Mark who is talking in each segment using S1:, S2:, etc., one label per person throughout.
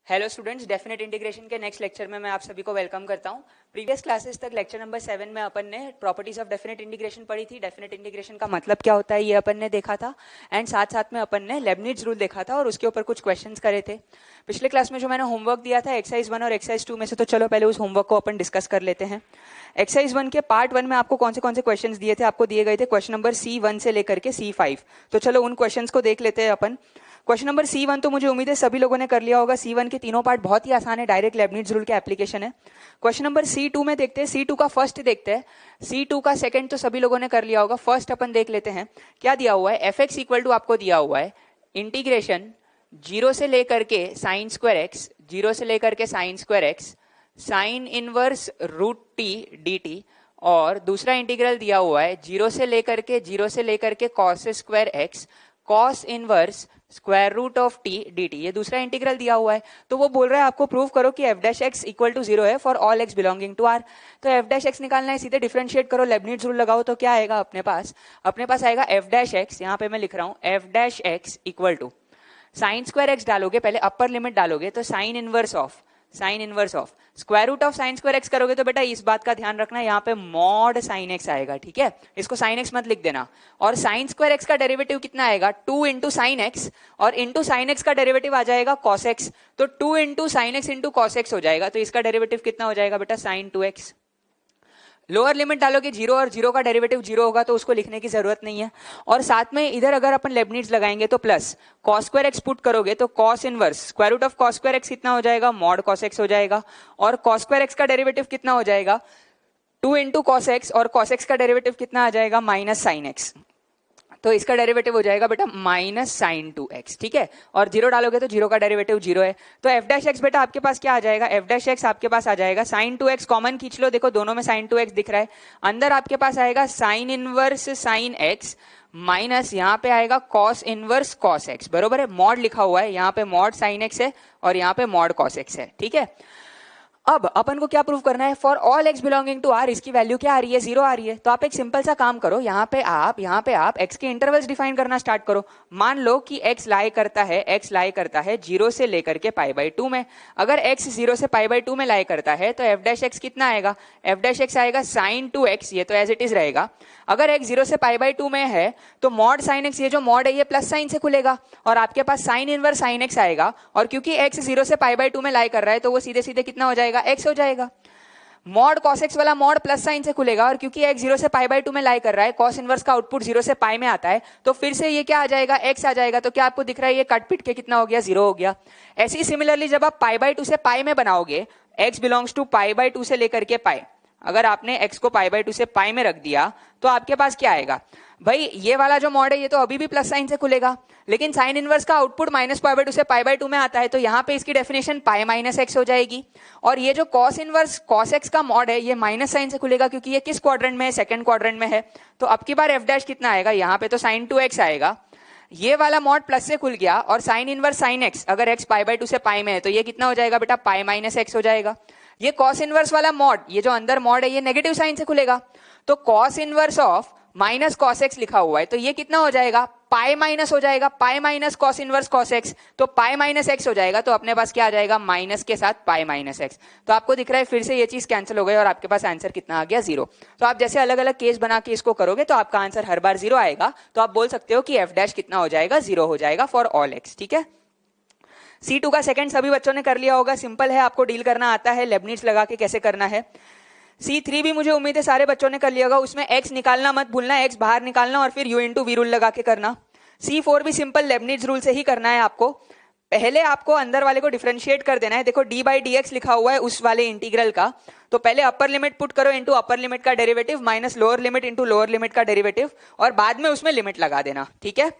S1: Hello students, definite integration के next lecture में मैं आप सभी को वेलकम करता हूं। प्रीवियस क्लासेस तक लेक्चर नंबर 7 में अपन ने प्रॉपर्टीज ऑफ डेफिनेट इंटीग्रेशन पढ़ी थी। डेफिनेट इंटीग्रेशन का मतलब क्या होता है ये अपन ने देखा था एंड साथ साथ में अपन ने लेबनिज रूल देखा था और उसके ऊपर कुछ क्वेश्चंस करे थे। पिछले क्लास में जो मैंने होमवर्क दिया था एक्सरसाइज 1 और एक्सरसाइज 2 में से, तो चलो पहले उस होमवर्क को अपन डिस्कस कर लेते हैं। एक्सरसाइज 1 के पार्ट 1 में आपको कौन से क्वेश्चन दिए थे? आपको दिए गए थे क्वेश्चन नंबर C1 से लेकर के C5। तो चलो उन क्वेश्चन को देख लेते हैं अपन। क्वेश्चन नंबर C1 तो मुझे उम्मीद है सभी लोगों ने कर लिया होगा। C1 के तीनों पार्ट बहुत ही आसान है, डायरेक्ट लेबनिज रूल के एप्लीकेशन है। क्वेश्चन नंबर C2 में देखते हैं। C2 का फर्स्ट देखते हैं, C2 का सेकंड तो सभी लोगों ने कर लिया होगा। फर्स्ट अपन देख लेते हैं क्या दिया हुआ है। fx इक्वल टू आपको दिया हुआ है इंटीग्रेशन 0 से लेकर के साइन स्क्वायर एक्स, 0 से लेकर के sine square x sine inverse root t dt, और दूसरा इंटीग्रल दिया हुआ है 0 से लेकर के cos square x cos inverse square root of t dt। ये दूसरा इंटीग्रल दिया हुआ है। तो वो बोल रहा है आपको प्रूव करो कि f dash x equal to 0 है for all x belonging to r। तो f डैश एक्स निकालना है, सीधे डिफरेंशिएट करो, लेबनिज रूल लगाओ, तो क्या आएगा अपने पास आएगा f डैश एक्स, यहाँ पे मैं लिख रहा हूँ f dash x equal to sine square x डालोगे, पहले अपर लिमिट डालोगे तो sine inverse of square root of sine square x करोगे तो बेटा इस बात का ध्यान रखना, यहाँ पे मॉड साइन एक्स आएगा, ठीक है। इसको साइन एक्स मत लिख देना। और साइन स्क्वायर एक्स का डेरिवेटिव कितना आएगा? 2 इंटू साइन एक्स, और इंटू साइन एक्स का डेरिवेटिव आ जाएगा कॉस एक्स, तो 2 into sine x into cos x हो जाएगा। तो इसका डेरिवेटिव कितना हो जाएगा बेटा? Sign 2x। लोअर लिमिट डालोगे 0 और 0 का डेरिवेटिव 0 होगा, तो उसको लिखने की जरूरत नहीं है। और साथ में इधर अगर अपन लेबनिज लगाएंगे तो plus cos square x put करोगे तो cos inverse square root of cos square x कितना हो जाएगा? मॉड कॉस एक्स हो जाएगा। और कॉस स्क्वायर एक्स का डेरिवेटिव कितना हो जाएगा? 2 इंटू कॉस एक्स, और कॉस एक्स का डेरिवेटिव कितना आ जाएगा? Minus sine x. तो इसका डेरिवेटिव हो जाएगा बेटा माइनस साइन 2x, ठीक है। और 0 डालोगे तो 0 का डेरिवेटिव 0 है। तो f डैश एक्स बेटा आपके पास क्या आ जाएगा? f डैश एक्स आपके पास आ जाएगा साइन 2x, कॉमन खींच लो, देखो दोनों में साइन 2x दिख रहा है। अंदर आपके पास आएगा sine inverse sine x minus यहाँ पे आएगा कॉस इनवर्स कॉस x, बरोबर है। मॉड लिखा हुआ है, यहाँ पे मॉड साइन x है और यहाँ पे मॉड कॉस x है, ठीक है। अब अपन को क्या प्रूव करना है? For all x belonging to r इसकी वैल्यू क्या आ रही है? 0 आ रही है। तो आप एक सिंपल सा काम करो, यहाँ पे आप x के इंटरवल्स डिफाइन करना स्टार्ट करो। मान लो कि x लाई करता है 0 से लेकर के π/2 में। अगर x 0 से π/2 में लाई करता है तो f डैश x कितना आएगा? f डैश x आएगा साइन 2x, ये तो एज इट इज रहेगा। अगर x 0 से π/2 में है तो मॉड साइन x, ये जो मॉड है ये प्लस साइन से खुलेगा और आपके पास साइन इनवर्स साइन x आएगा। और क्योंकि x 0 से π/2 में लाई कर रहा है तो वो सीधे सीधे कितना हो जाएगा? x हो जाएगा। मॉड cos x वाला मॉड प्लस साइन से खुलेगा और क्योंकि x 0 से π/2 में लाई कर रहा है, cos इनवर्स का आउटपुट 0 से π में आता है, तो फिर से ये क्या आ जाएगा? x आ जाएगा। तो क्या आपको दिख रहा है? ये कट पिट के कितना हो गया? 0 हो गया। ऐसे ही सिमिलरली जब आप π/2 से π में बनाओगे, x बिलोंग्स टू π/2 से लेकर के π, अगर आपने x को π/2 से π में रख दिया तो आपके पास क्या आएगा? भाई ये वाला जो मॉड है ये तो अभी भी प्लस साइन से खुलेगा, लेकिन साइन इनवर्स का आउटपुट माइनस π/2 से π/2 में आता है, तो यहाँ पे इसकी डेफिनेशन π माइनस एक्स हो जाएगी। और ये जो कॉस इनवर्स कॉस एक्स का मॉड है ये माइनस साइन से खुलेगा क्योंकि ये किस क्वाड्रेंट में है? सेकंड क्वाड्रेंट में है। तो अब की बार f डैश कितना आएगा? यहाँ पे तो साइन 2x आएगा, ये वाला मॉड प्लस से खुल गया, और साइन इनवर्स साइन एक्स, अगर x π/2 से π में है तो ये कितना हो जाएगा बेटा? π माइनस एक्स हो जाएगा। ये कॉस इनवर्स वाला मॉड, ये जो अंदर मॉड है ये नेगेटिव साइन से खुलेगा, तो cos inverse of minus cos x लिखा हुआ है, तो ये कितना हो जाएगा? पाई माइनस हो जाएगा, pi minus cos inverse cos x, तो पाई माइनस एक्स हो जाएगा। तो अपने पास क्या आ जाएगा? माइनस के साथ पाई माइनस एक्स। तो आपको दिख रहा है फिर से ये चीज कैंसिल हो गई और आपके पास आंसर कितना आ गया? 0। तो आप जैसे अलग अलग केस बना के इसको करोगे तो आपका आंसर हर बार 0 आएगा। तो आप बोल सकते हो कि f डैश कितना हो जाएगा? 0 हो जाएगा फॉर ऑल x, ठीक है। C2 का सेकंड सभी बच्चों ने कर लिया होगा, सिंपल है, आपको डील करना आता है, लेबनिज लगा के कैसे करना है। C3 भी मुझे उम्मीद है सारे बच्चों ने कर लिया होगा, उसमें x निकालना मत भूलना, x बाहर निकालना और फिर u इंटू वी रूल लगा के करना। C4 भी सिंपल लेबनिज रूल से ही करना है आपको। पहले आपको अंदर वाले को डिफरेंशिएट कर देना है। देखो d/dx लिखा हुआ है उस वाले इंटीग्रल का, तो पहले अपर लिमिट पुट करो इंटू अपर लिमिट का derivative minus lower limit into lower limit का डेरिवेटिव, और बाद में उसमें लिमिट लगा देना, ठीक है।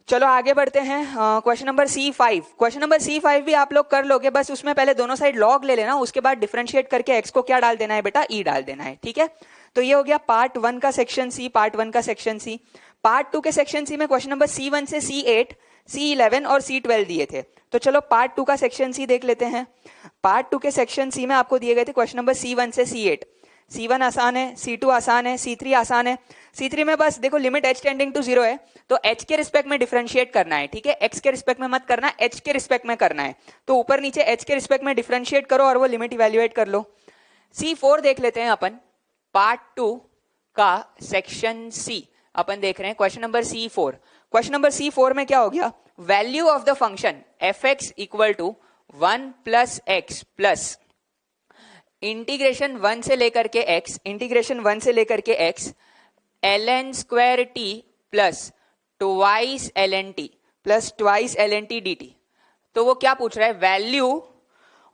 S1: चलो आगे बढ़ते हैं। Question number C5, question number C5 भी आप लोग कर लोगे, बस उसमें पहले दोनों साइड लॉग ले लेना, उसके बाद डिफरेंशिएट करके x को क्या डाल देना है बेटा? e डाल देना है, ठीक है। तो ये हो गया पार्ट 1 का सेक्शन C, पार्ट 1 का सेक्शन C। पार्ट 2 के सेक्शन C में क्वेश्चन नंबर C1 से C8, C11 और C12 दिए थे। तो चलो पार्ट 2 का सेक्शन C देख लेते हैं। पार्ट 2 के सेक्शन C में आपको दिए गए थे क्वेश्चन नंबर C1 से C8। C1 आसान है, C2 आसान है, C3 आसान है। C3 में बस देखो लिमिट h टेंडिंग टू 0 है, तो h के रिस्पेक्ट में डिफरेंशिएट करना है, ठीक है, x के रिस्पेक्ट में मत करना, h के रिस्पेक्ट में करना है। तो ऊपर नीचे h के रिस्पेक्ट में डिफरेंशिएट करो और वो लिमिट इवेल्युएट कर लो। C4 देख लेते हैं अपन, पार्ट 2 का सेक्शन C अपन देख रहे हैं, question number C4। Question number C4 में क्या हो गया, value of the function fx equal to 1 plus x plus integration 1 से लेकर के x, इंटीग्रेशन 1 से लेकर के x ln square t plus twice ln t plus twice ln t dt। तो वो क्या पूछ रहा है, value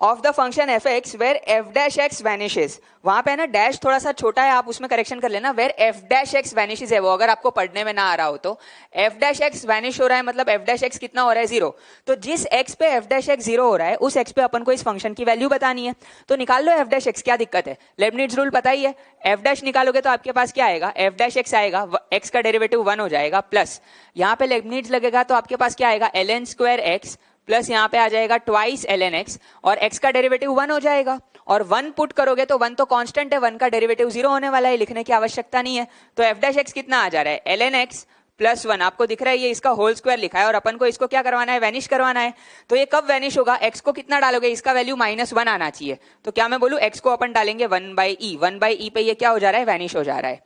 S1: of the function f x where f dash x vanishes. वहां पे है ना डैश थोड़ा सा छोटा है, आप उसमें करेक्शन कर लेना, where f dash x vanishes है वो, अगर आपको पढ़ने में ना आ रहा हो तो एफ डैश एक्स वैनिश हो रहा है, मतलब एफ डैश एक्स कितना हो रहा है 0। तो जिस एक्स पे एफ डैश एक्स 0 हो रहा है उस एक्स पे अपन को इस फंक्शन की वैल्यू बतानी है। तो निकाल लो एफ डैश एक्स, क्या दिक्कत है, लेबनिट्ज रूल पता ही है, एफ डैश निकालोगे तो आपके पास क्या आएगा, एफ डैश एक्स आएगा, एक्स का डेरिवेटिव 1 हो जाएगा, प्लस यहाँ पे लेबनिट्ज लगेगा तो आपके पास क्या आएगा, ln स्क्वायर एक्स प्लस यहाँ पे आ जाएगा ट्वाइस ln x, और x का डेरिवेटिव 1 हो जाएगा, और 1 पुट करोगे तो 1 तो कांस्टेंट है, 1 का डेरिवेटिव 0 होने वाला है, लिखने की आवश्यकता नहीं है। तो f डैश x कितना आ जा रहा है, ln x प्लस 1, आपको दिख रहा है ये इसका होल स्क्वायर लिखा है, और अपन को इसको क्या करवाना है, वैनिश करवाना है। तो ये कब वैनिश होगा, x को कितना डालोगे, इसका वैल्यू -1 आना चाहिए। तो क्या मैं बोलूं, x को अपन डालेंगे 1/e, 1/e पे ये क्या हो जा रहा है, वैनिश हो जा रहा है।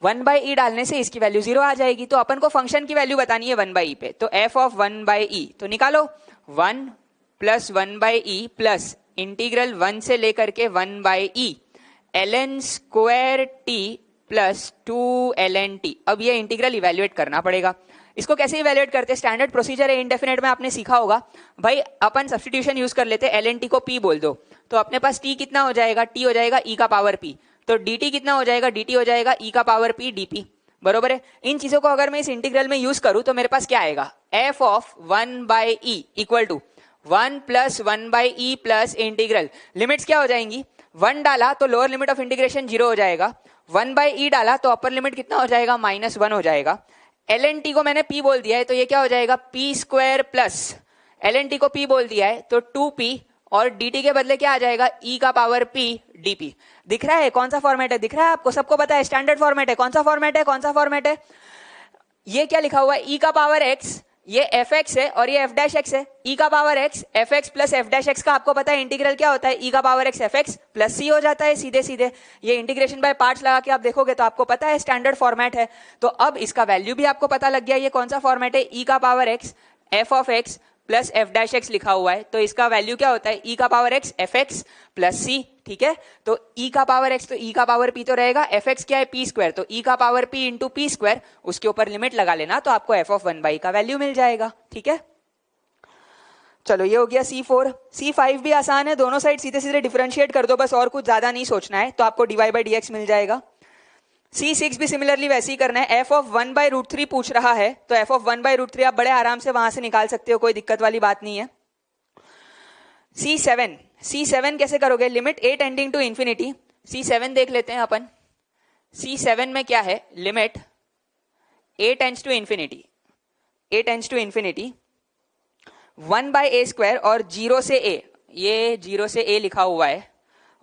S1: 1/e डालने से इसकी वैल्यू 0 आ जाएगी। तो अपन को फंक्शन की वैल्यू बतानी है 1/e पे, तो f ऑफ 1/e तो निकालो, 1 प्लस 1/e प्लस इंटीग्रल 1 से लेकर के 1/e ln square t plus 2 ln t। अब ये इंटीग्रल इवेल्युएट करना पड़ेगा। इसको कैसे इवेल्युएट करते हैं, स्टैंडर्ड प्रोसीजर है, इंडेफिनेट में आपने सीखा होगा भाई, अपन सब्स्टिट्यूशन यूज कर लेते हैं, ln t को p बोल दो, तो अपने पास t कितना हो जाएगा, t हो जाएगा e का पावर p, तो dt कितना हो जाएगा, dt हो जाएगा e का पावर p dp, बरोबर है। इन चीजों को अगर मैं इस इंटीग्रल में यूज करूं तो मेरे पास क्या आएगा, f of 1/e equal to 1 plus 1/e plus integral, limits क्या हो जाएंगी, 1 डाला तो लोअर लिमिट ऑफ इंटीग्रेशन 0 हो जाएगा, 1/e डाला तो अपर लिमिट कितना हो जाएगा, -1 हो जाएगा। ln t को मैंने p बोल दिया है तो ये क्या हो जाएगा, p square plus ln t को p बोल दिया है तो 2p, और dt के बदले क्या आ जाएगा, e का पावर p dp। दिख रहा है कौन सा फॉर्मेट है, दिख रहा है आपको, सबको पता है स्टैंडर्ड फॉर्मेट है, कौन सा फॉर्मेट है, कौन सा फॉर्मेट है, ये क्या लिखा हुआ है, e का पावर x, ये fx है और ये f डैश x है, e का power x fx plus f dash x का आपको पता है इंटीग्रल क्या होता है, e का power x fx plus c हो जाता है सीधे सीधे। ये इंटीग्रेशन बाय पार्ट्स लगा के आप देखोगे तो आपको पता है स्टैंडर्ड फॉर्मेट है। तो अब इसका वैल्यू भी आपको पता लग गया, ये कौन सा फॉर्मेट है, e का power x f of x plus f dash x लिखा हुआ है, तो इसका वैल्यू क्या होता है, e का power x fx plus c, ठीक है। तो e का पावर x तो e का पावर p तो रहेगा, fx क्या है p स्क्वायर, तो e का power p into p square, उसके ऊपर लिमिट लगा लेना तो आपको f ऑफ 1/e का वैल्यू मिल जाएगा, ठीक है। चलो ये हो गया C4। C5 भी आसान है, दोनों साइड सीधे सीधे डिफरेंशिएट कर दो बस, और कुछ ज्यादा नहीं सोचना है, तो आपको dy/dx मिल जाएगा। C6 भी सिमिलरली वैसे ही करना है, f ऑफ 1/√3 पूछ रहा है, तो f ऑफ 1/√3 आप बड़े आराम से वहां से निकाल सकते हो, कोई दिक्कत वाली बात नहीं है। C7 कैसे करोगे, limit a tending to infinity, C7 देख लेते हैं अपन। C7 में क्या है, limit a tends to infinity, a tends to infinity 1/a square और 0 से a, ये 0 से a लिखा हुआ है,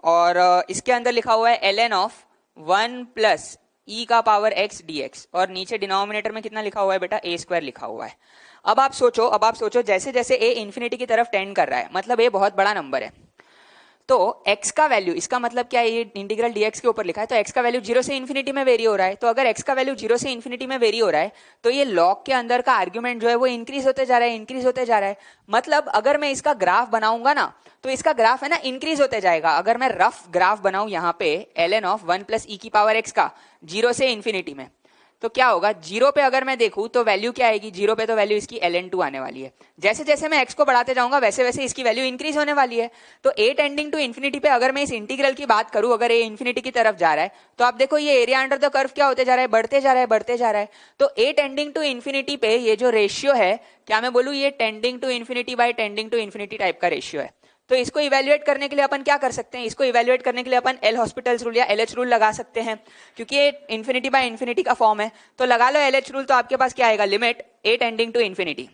S1: और इसके अंदर लिखा हुआ है ln ऑफ 1 प्लस e का पावर x dx, और नीचे डिनोमिनेटर में कितना लिखा हुआ है बेटा, a स्क्वायर लिखा हुआ है। अब आप सोचो जैसे जैसे a इंफिनिटी की तरफ टेंड कर रहा है, मतलब a बहुत बड़ा नंबर है, तो x का वैल्यू, इसका मतलब क्या है, ये इंटीग्रल dx के ऊपर लिखा है, तो x का वैल्यू 0 से इंफिनिटी में वेरी हो रहा है। तो अगर x का वैल्यू 0 से इंफिनिटी में वेरी हो रहा है तो ये लॉग के अंदर का आर्ग्यूमेंट जो है वो इंक्रीज होते जा रहा है, इंक्रीज होते जा रहा है। मतलब अगर मैं इसका ग्राफ बनाऊंगा ना, तो इसका ग्राफ है ना इंक्रीज होते जाएगा। अगर मैं रफ ग्राफ बनाऊं यहाँ पे ln ऑफ 1 प्लस e की पावर x का 0 से इंफिनिटी में, तो क्या होगा, 0 पे अगर मैं देखूं तो वैल्यू क्या आएगी, 0 पे तो वैल्यू इसकी ln2 आने वाली है। जैसे जैसे मैं x को बढ़ाते जाऊंगा वैसे वैसे इसकी वैल्यू इंक्रीज होने वाली है। तो a टेंडिंग टू इंफिनिटी पे अगर मैं इस इंटीग्रल की बात करूं, अगर a इंफिनिटी की तरफ जा रहा है तो आप देखो ये एरिया अंडर द कर्व क्या होते जा रहा है, बढ़ते जा रहा है, बढ़ते जा रहा है। तो a टेंडिंग टू इंफिनिटी पे ये जो रेशियो है, क्या मैं बोलूं, ये tending to infinity by tending to infinity type का रेशियो है। तो इसको इवेल्युएट करने के लिए अपन क्या कर सकते हैं, इसको इवेल्युएट करने के लिए अपन एल हॉस्पिटल्स रूल या एलएच रूल लगा सकते हैं, क्योंकि ये इंफिनिटी बाय इंफिनिटी का फॉर्म है। तो लगा लो एलएच रूल, तो आपके पास क्या आएगा, limit a tending to infinity,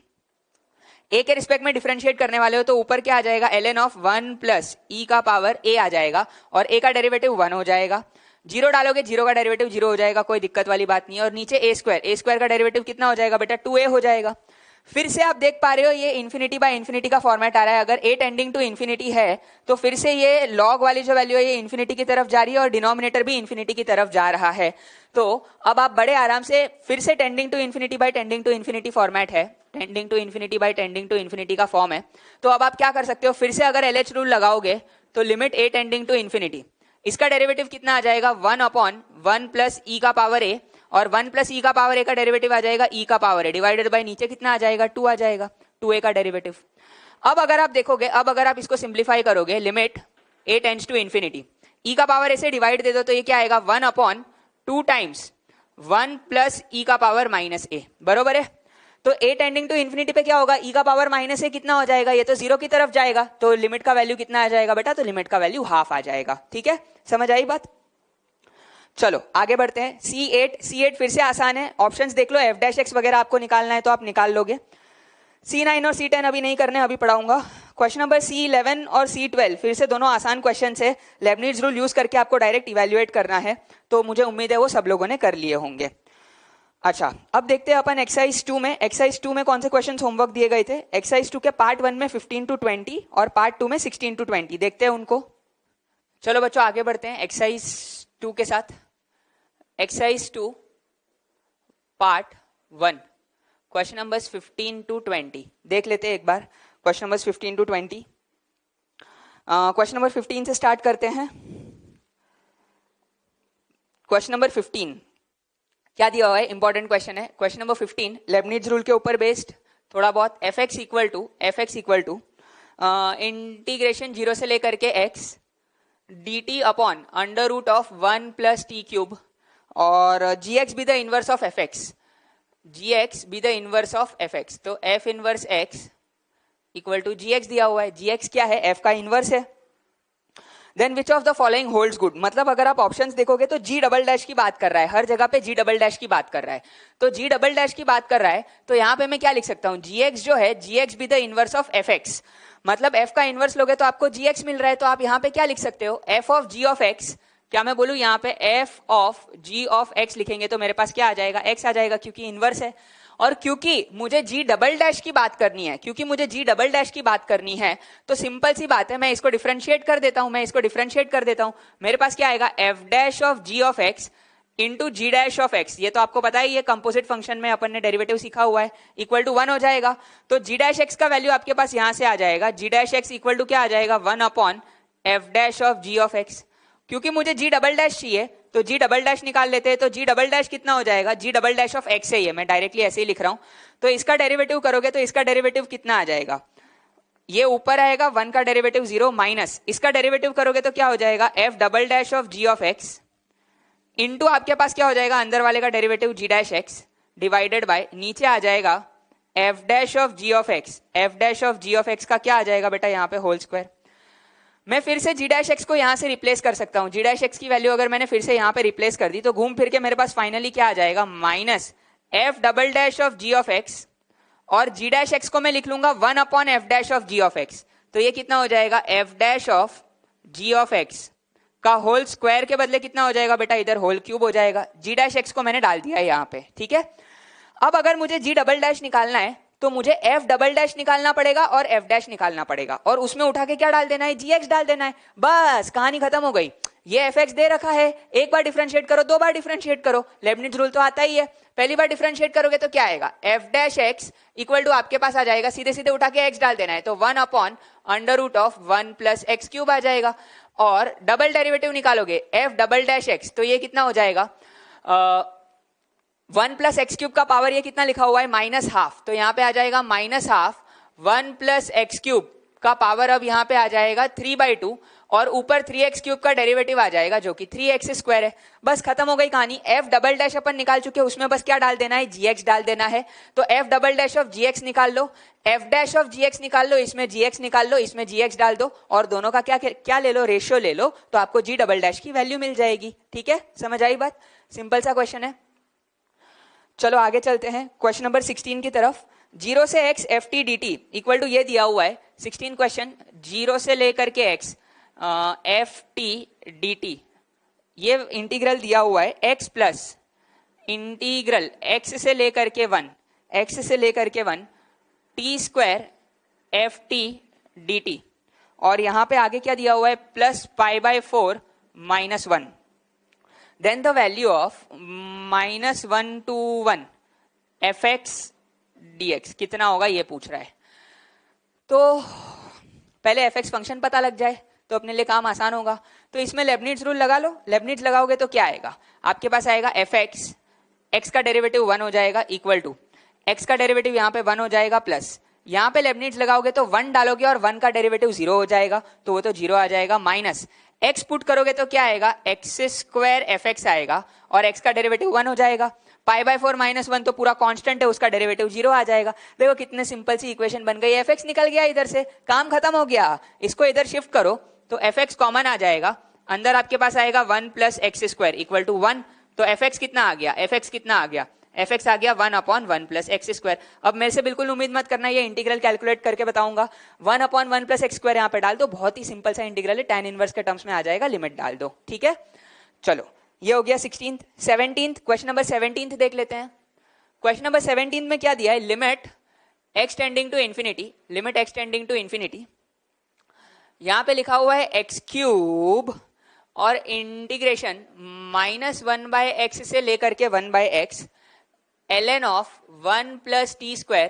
S1: a के रिस्पेक्ट में डिफरेंशिएट करने वाले हो तो ऊपर क्या आ जाएगा, ln ऑफ 1 प्लस e का पावर a आ जाएगा, और a का डेरिवेटिव 1 हो जाएगा। जीरो डालोगे, जीरो का डेरिवेटिव जीरो हो जाएगा, कोई दिक्कत वाली बात नहीं है। और नीचे ए स्क्वायर का डेरिवेटिव कितना हो जाएगा बेटा, 2a हो जाएगा। फिर से आप देख पा रहे हो ये इन्फिनिटी बाय इन्फिनिटी का फॉर्मेट आ रहा है। अगर a टेंडिंग टू इन्फिनिटी है तो फिर से ये लॉग वाली जो वैल्यू है ये इन्फिनिटी की तरफ जा रही है और डिनोमिनेटर भी इन्फिनिटी की तरफ जा रहा है। तो अब आप बड़े आराम से फिर से tending to infinity by tending to infinity format है, tending to infinity by tending to infinity का फॉर्म है। तो अब आप क्या कर सकते हो, फिर से अगर LH रूल लगाओगे तो limit a tending to infinity, इसका डेरिवेटिव कितना आ जाएगा, 1/1 प्लस e का पावर a, और 1 प्लस e का पावर a का डेरिवेटिव आ जाएगा e का पावर a डिवाइडेड बाय नीचे कितना आ जाएगा, 2 आ जाएगा, 2a का डेरिवेटिव। अब अगर आप देखोगे, अब अगर आप इसको सिंप्लीफाई करोगे, limit a tends to infinity, e का पावर a से डिवाइड दे दो तो ये क्या आएगा, 1/2 टाइम्स 1 प्लस e का पावर माइनस a, बरोबर है। तो a टेंडिंग टू इन्फिनिटी पे क्या होगा, e का पावर माइनस a कितना हो जाएगा, ये तो जीरो की तरफ जाएगा, तो लिमिट का वैल्यू कितना आ जाएगा बेटा, तो लिमिट का वैल्यू हाफ आ जाएगा। ठीक है, समझ आई बात। चलो आगे बढ़ते हैं। C8 फिर से आसान है, ऑप्शंस देख लो, f' वगैरह आपको निकालना है तो आप निकाल लोगे। C9 और C10 अभी नहीं करने, अभी पढ़ाऊंगा। क्वेश्चन नंबर C11 और C12 फिर से दोनों आसान क्वेश्चन है, लेबनिज रूल यूज करके आपको डायरेक्ट इवेल्युएट करना है, तो मुझे उम्मीद है वो सब लोगों ने कर लिए होंगे। अच्छा, अब देखते हैं अपन एक्सरसाइज 2 में। एक्सरसाइज 2 में कौन से क्वेश्चंस होमवर्क दिए गए थे। एक्सरसाइज 2 के पार्ट 1 में 15 to 20 और पार्ट 2 में 16 to 20, देखते हैं उनको। चलो बच्चों आगे बढ़ते हैं एक्सरसाइज 2 के साथ। Exercise 2 part 1 question numbers 15 to 20 देख लेते हैं एक बार। Question numbers 15 to 20, question number 15 से स्टार्ट करते हैं। क्वेश्चन नंबर 15 क्या दिया हुआ है, इंपॉर्टेंट क्वेश्चन है। क्वेश्चन नंबर 15 लेबनिज रूल के ऊपर बेस्ड थोड़ा बहुत, f x equal to integration 0 से लेकर के x dt upon under root of 1 plus t cube, और gx be the inverse of f x, gx be the inverse of f x. तो f inverse x equal to gx दिया हुआ है, gx क्या है, f का inverse है। Then which of the following holds good, मतलब अगर आप ऑप्शंस देखोगे तो जी डबल डैश की बात कर रहा है, हर जगह पे जी डबल डैश की बात कर रहा है। तो जी डबल डैश की बात कर रहा है तो यहाँ पे मैं क्या लिख सकता हूँ, gx जो है gx be the inverse of fx, मतलब f का इनवर्स लोगे तो आपको gx मिल रहा है, तो आप यहाँ पे क्या लिख सकते हो, f of g of x। क्या मैं बोलूँ, यहाँ पे f of g of x लिखेंगे तो मेरे पास क्या आ जाएगा, x आ जाएगा, क्योंकि इनवर्स है। और क्योंकि मुझे जी डबल डैश की बात करनी है, क्योंकि मुझे जी डबल डैश की बात करनी है, तो सिंपल सी बात है, मैं इसको डिफरेंशिएट कर देता हूं, मेरे पास क्या आएगा, f dash of g of x into g dash of x. ये तो आपको पता ही है, कंपोजिट फंक्शन में अपन ने डेरिवेटिव सीखा हुआ है, इक्वल टू 1 हो जाएगा। तो जी डैश एक्स का वैल्यू आपके पास यहां से आ जाएगा, g dash x equal to क्या आ जाएगा, 1 upon f dash of g of x. क्योंकि मुझे जी डबल डैश चाहिए तो जी डबल डैश निकाल लेते हैं, तो जी डबल डैश कितना हो जाएगा, जी डबल डैश ऑफ एक्स है, मैं डायरेक्टली ऐसे ही लिख रहा हूं। तो इसका डेरिवेटिव करोगे तो इसका डेरिवेटिव कितना आ जाएगा, ये ऊपर आएगा 1 का डेरिवेटिव 0 माइनस इसका डेरिवेटिव करोगे तो क्या हो जाएगा, f double dash of g of x into आपके पास क्या हो जाएगा, अंदर वाले का derivative g dash x divided by नीचे आ जाएगा f dash of g of x. F dash of g of x का क्या आ जाएगा बेटा, यहाँ पे होल स्क्वायर। मैं फिर से जी डैश एक्स को यहां से रिप्लेस कर सकता हूं, जी डैश एक्स की वैल्यू अगर मैंने फिर से यहां पे रिप्लेस कर दी तो घूम फिर के मेरे पास फाइनली क्या आ जाएगा, minus f double dash of g of x, और जी डैश एक्स को मैं लिख लूंगा 1 upon f dash of g of x. तो ये कितना हो जाएगा, f dash of g of x का होल स्क्वायर के बदले कितना हो जाएगा बेटा, इधर होल क्यूब हो जाएगा। जी डैश एक्स को मैंने डाल दिया है यहाँ पे, ठीक है। अब अगर मुझे जी डबल डैश निकालना है तो मुझे एफ डबल डैश निकालना पड़ेगा और एफ डैश निकालना पड़ेगा, और उसमें उठा के क्या डाल देना है, जी एक्स डाल देना है, बस कहानी खत्म हो गई। ये एफ एक्स दे रखा है, एक बार डिफरेंशिएट करो, 2 बार डिफरेंशिएट करो, लेबनिज रूल तो आता ही है। पहली बार डिफरेंशिएट करोगे तो क्या आएगा, f dash x equal to आपके पास आ जाएगा, सीधे सीधे उठा के एक्स डाल देना है, तो 1 upon under root of 1 plus x cube आ जाएगा। और डबल डेरिवेटिव निकालोगे एफ डबल डैश एक्स, तो ये कितना हो जाएगा, 1 प्लस एक्स क्यूब का पावर ये कितना लिखा हुआ है, माइनस हाफ, तो यहाँ पे आ जाएगा minus half 1 plus x cube का पावर अब यहाँ पे आ जाएगा 3/2, और ऊपर 3x क्यूब का डेरिवेटिव आ जाएगा जो कि 3x स्क्वायर है। बस खत्म हो गई कहानी। एफ डबल डैश अपन निकाल चुके हैं, उसमें बस क्या डाल देना है, gx डाल देना है। तो F double dash of gx निकाल लो, एफ डैश ऑफ gx निकाल लो, इसमें gx निकाल लो, इसमें gx डाल दो, और दोनों का क्या ले लो, रेशियो ले लो, तो आपको g डबल डैश की वैल्यू मिल जाएगी। ठीक है, समझ आई बात, सिंपल सा क्वेश्चन है। चलो आगे चलते हैं क्वेश्चन नंबर 16 की तरफ। 0 से x f t d t equal to ये दिया हुआ है 16 क्वेश्चन, 0 से लेकर के x f t d T ये इंटीग्रल दिया हुआ है x प्लस इंटीग्रल x से लेकर के 1 t square f t d t, और यहां पे आगे क्या दिया हुआ है plus π/4 -1, then the value of -1 to 1 fx dx कितना होगा ये पूछ रहा है। तो पहले fx फंक्शन पता लग जाए तो अपने लिए काम आसान होगा। तो इसमें लेबनिट्ज रूल लगा लो। लेबनिट्ज लगाओगे तो क्या आएगा, आपके पास आएगा fx, x का डेरिवेटिव 1 हो जाएगा इक्वल टू x का डेरिवेटिव यहाँ पे 1 हो जाएगा प्लस यहाँ पे लेबनिट्ज लगाओगे तो 1 डालोगे और 1 का डेरिवेटिव 0 हो जाएगा तो वो तो 0 आ जाएगा, माइनस x पुट करोगे तो क्या आएगा x स्क्वायर fx आएगा और x का डेरिवेटिव 1 हो जाएगा। π/4 -1 तो पूरा कांस्टेंट है, उसका डेरिवेटिव 0 आ जाएगा। देखो कितने सिंपल सी इक्वेशन बन गई, fx निकल गया इधर से, काम खत्म हो गया। इसको इधर शिफ्ट करो तो fx कॉमन आ जाएगा, अंदर आपके पास आएगा 1 + x² इक्वल टू 1। तो fx कितना आ गया, fx आ गया 1/1 + x²। अब मेरे से बिल्कुल उम्मीद मत करना ये इंटीग्रल कैलकुलेट करके बताऊंगा। 1/1 + x² यहाँ पे डाल दो, बहुत ही सिंपल सा इंटीग्रल है, tan इनवर्स के टर्म्स में आ जाएगा, लिमिट डाल दो, ठीक है। चलो ये हो गया 16th। 17th क्वेश्चन नंबर 17 देख लेते हैं। क्वेश्चन नंबर 17 में क्या दिया है, limit x tending to infinity, यहां पे लिखा हुआ है x³ और इंटीग्रेशन -1/x से लेकर के 1/x ln of 1 + t²